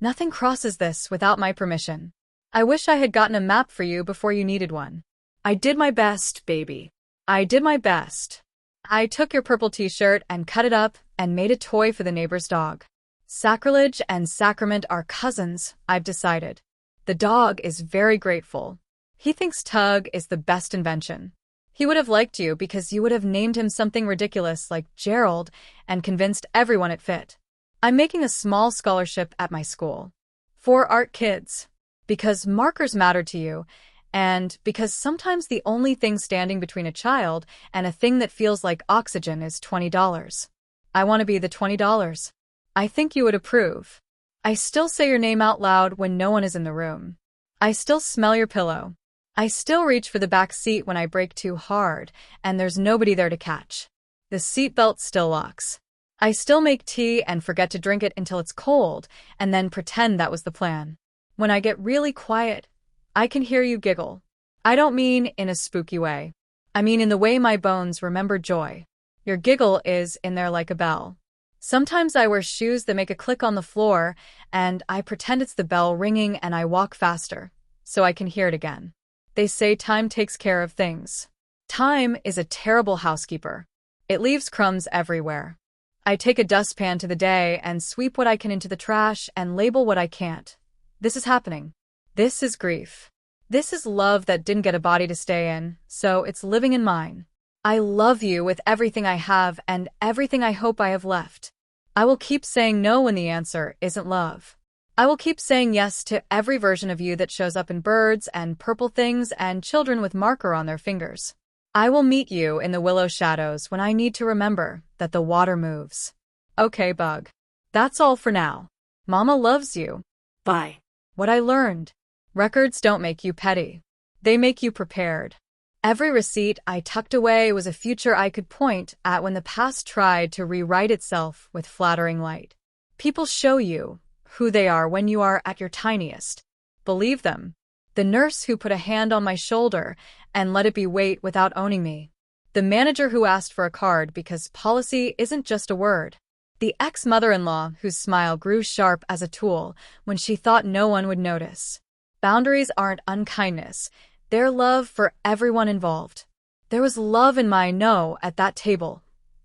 "Nothing crosses this without my permission." I wish I had gotten a map for you before you needed one. I did my best, baby. I did my best. I took your purple t-shirt and cut it up and made a toy for the neighbor's dog. Sacrilege and sacrament are cousins, I've decided. The dog is very grateful. He thinks Tug is the best invention. He would have liked you because you would have named him something ridiculous like Gerald and convinced everyone it fit. I'm making a small scholarship at my school. For art kids. Because markers matter to you, and because sometimes the only thing standing between a child and a thing that feels like oxygen is $20. I want to be the $20. I think you would approve. I still say your name out loud when no one is in the room. I still smell your pillow. I still reach for the back seat when I brake too hard and there's nobody there to catch. The seatbelt still locks. I still make tea and forget to drink it until it's cold and then pretend that was the plan. When I get really quiet, I can hear you giggle. I don't mean in a spooky way. I mean in the way my bones remember joy. Your giggle is in there like a bell. Sometimes I wear shoes that make a click on the floor, and I pretend it's the bell ringing and I walk faster, so I can hear it again. They say time takes care of things. Time is a terrible housekeeper. It leaves crumbs everywhere. I take a dustpan to the day and sweep what I can into the trash and label what I can't. This is happening. This is grief. This is love that didn't get a body to stay in, so it's living in mine. I love you with everything I have and everything I hope I have left. I will keep saying no when the answer isn't love. I will keep saying yes to every version of you that shows up in birds and purple things and children with marker on their fingers. I will meet you in the willow shadows when I need to remember that the water moves. Okay, Bug. That's all for now. Mama loves you. Bye. What I learned. Records don't make you petty. They make you prepared. Every receipt I tucked away was a future I could point at when the past tried to rewrite itself with flattering light. People show you who they are when you are at your tiniest. Believe them. The nurse who put a hand on my shoulder and let it be weight without owning me. The manager who asked for a card because policy isn't just a word. The ex-mother-in-law whose smile grew sharp as a tool when she thought no one would notice. Boundaries aren't unkindness. They're love for everyone involved. There was love in my no at that table,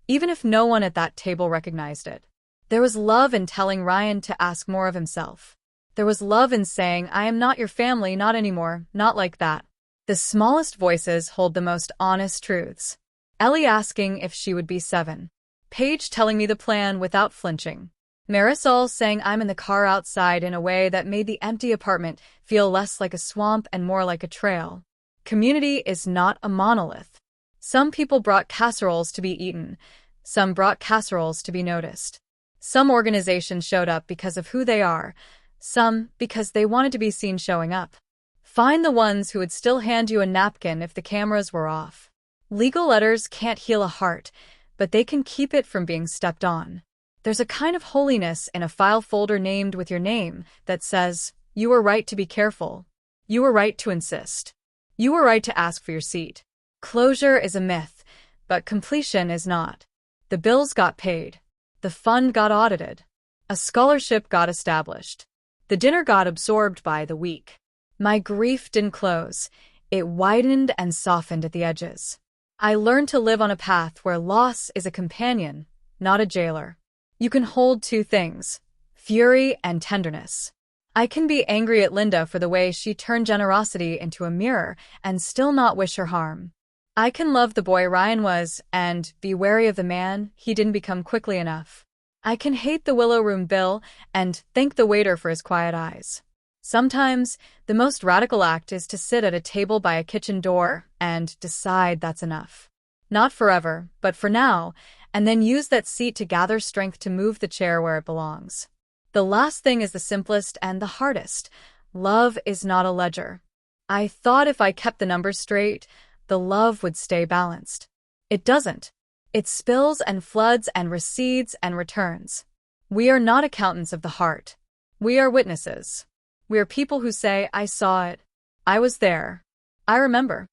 even if no one at that table recognized it. There was love in telling Ryan to ask more of himself. There was love in saying, I am not your family, not anymore, not like that. The smallest voices hold the most honest truths. Ellie asking if she would be 7. Paige telling me the plan without flinching. Marisol saying I'm in the car outside in a way that made the empty apartment feel less like a swamp and more like a trail. Community is not a monolith. Some people brought casseroles to be eaten. Some brought casseroles to be noticed. Some organizations showed up because of who they are. Some because they wanted to be seen showing up. Find the ones who would still hand you a napkin if the cameras were off. Legal letters can't heal a heart, but they can keep it from being stepped on. There's a kind of holiness in a file folder named with your name that says, you were right to be careful. You were right to insist. You were right to ask for your seat. Closure is a myth, but completion is not. The bills got paid. The fund got audited. A scholarship got established. The dinner got absorbed by the week. My grief didn't close. It widened and softened at the edges. I learned to live on a path where loss is a companion, not a jailer. You can hold two things, fury and tenderness. I can be angry at Linda for the way she turned generosity into a mirror and still not wish her harm. I can love the boy Ryan was and be wary of the man he didn't become quickly enough. I can hate the Willow Room bill and thank the waiter for his quiet eyes. Sometimes, the most radical act is to sit at a table by a kitchen door and decide that's enough. Not forever, but for now, and then use that seat to gather strength to move the chair where it belongs. The last thing is the simplest and the hardest. Love is not a ledger. I thought if I kept the numbers straight, the love would stay balanced. It doesn't. It spills and floods and recedes and returns. We are not accountants of the heart. We are witnesses. We are people who say, I saw it. I was there. I remember.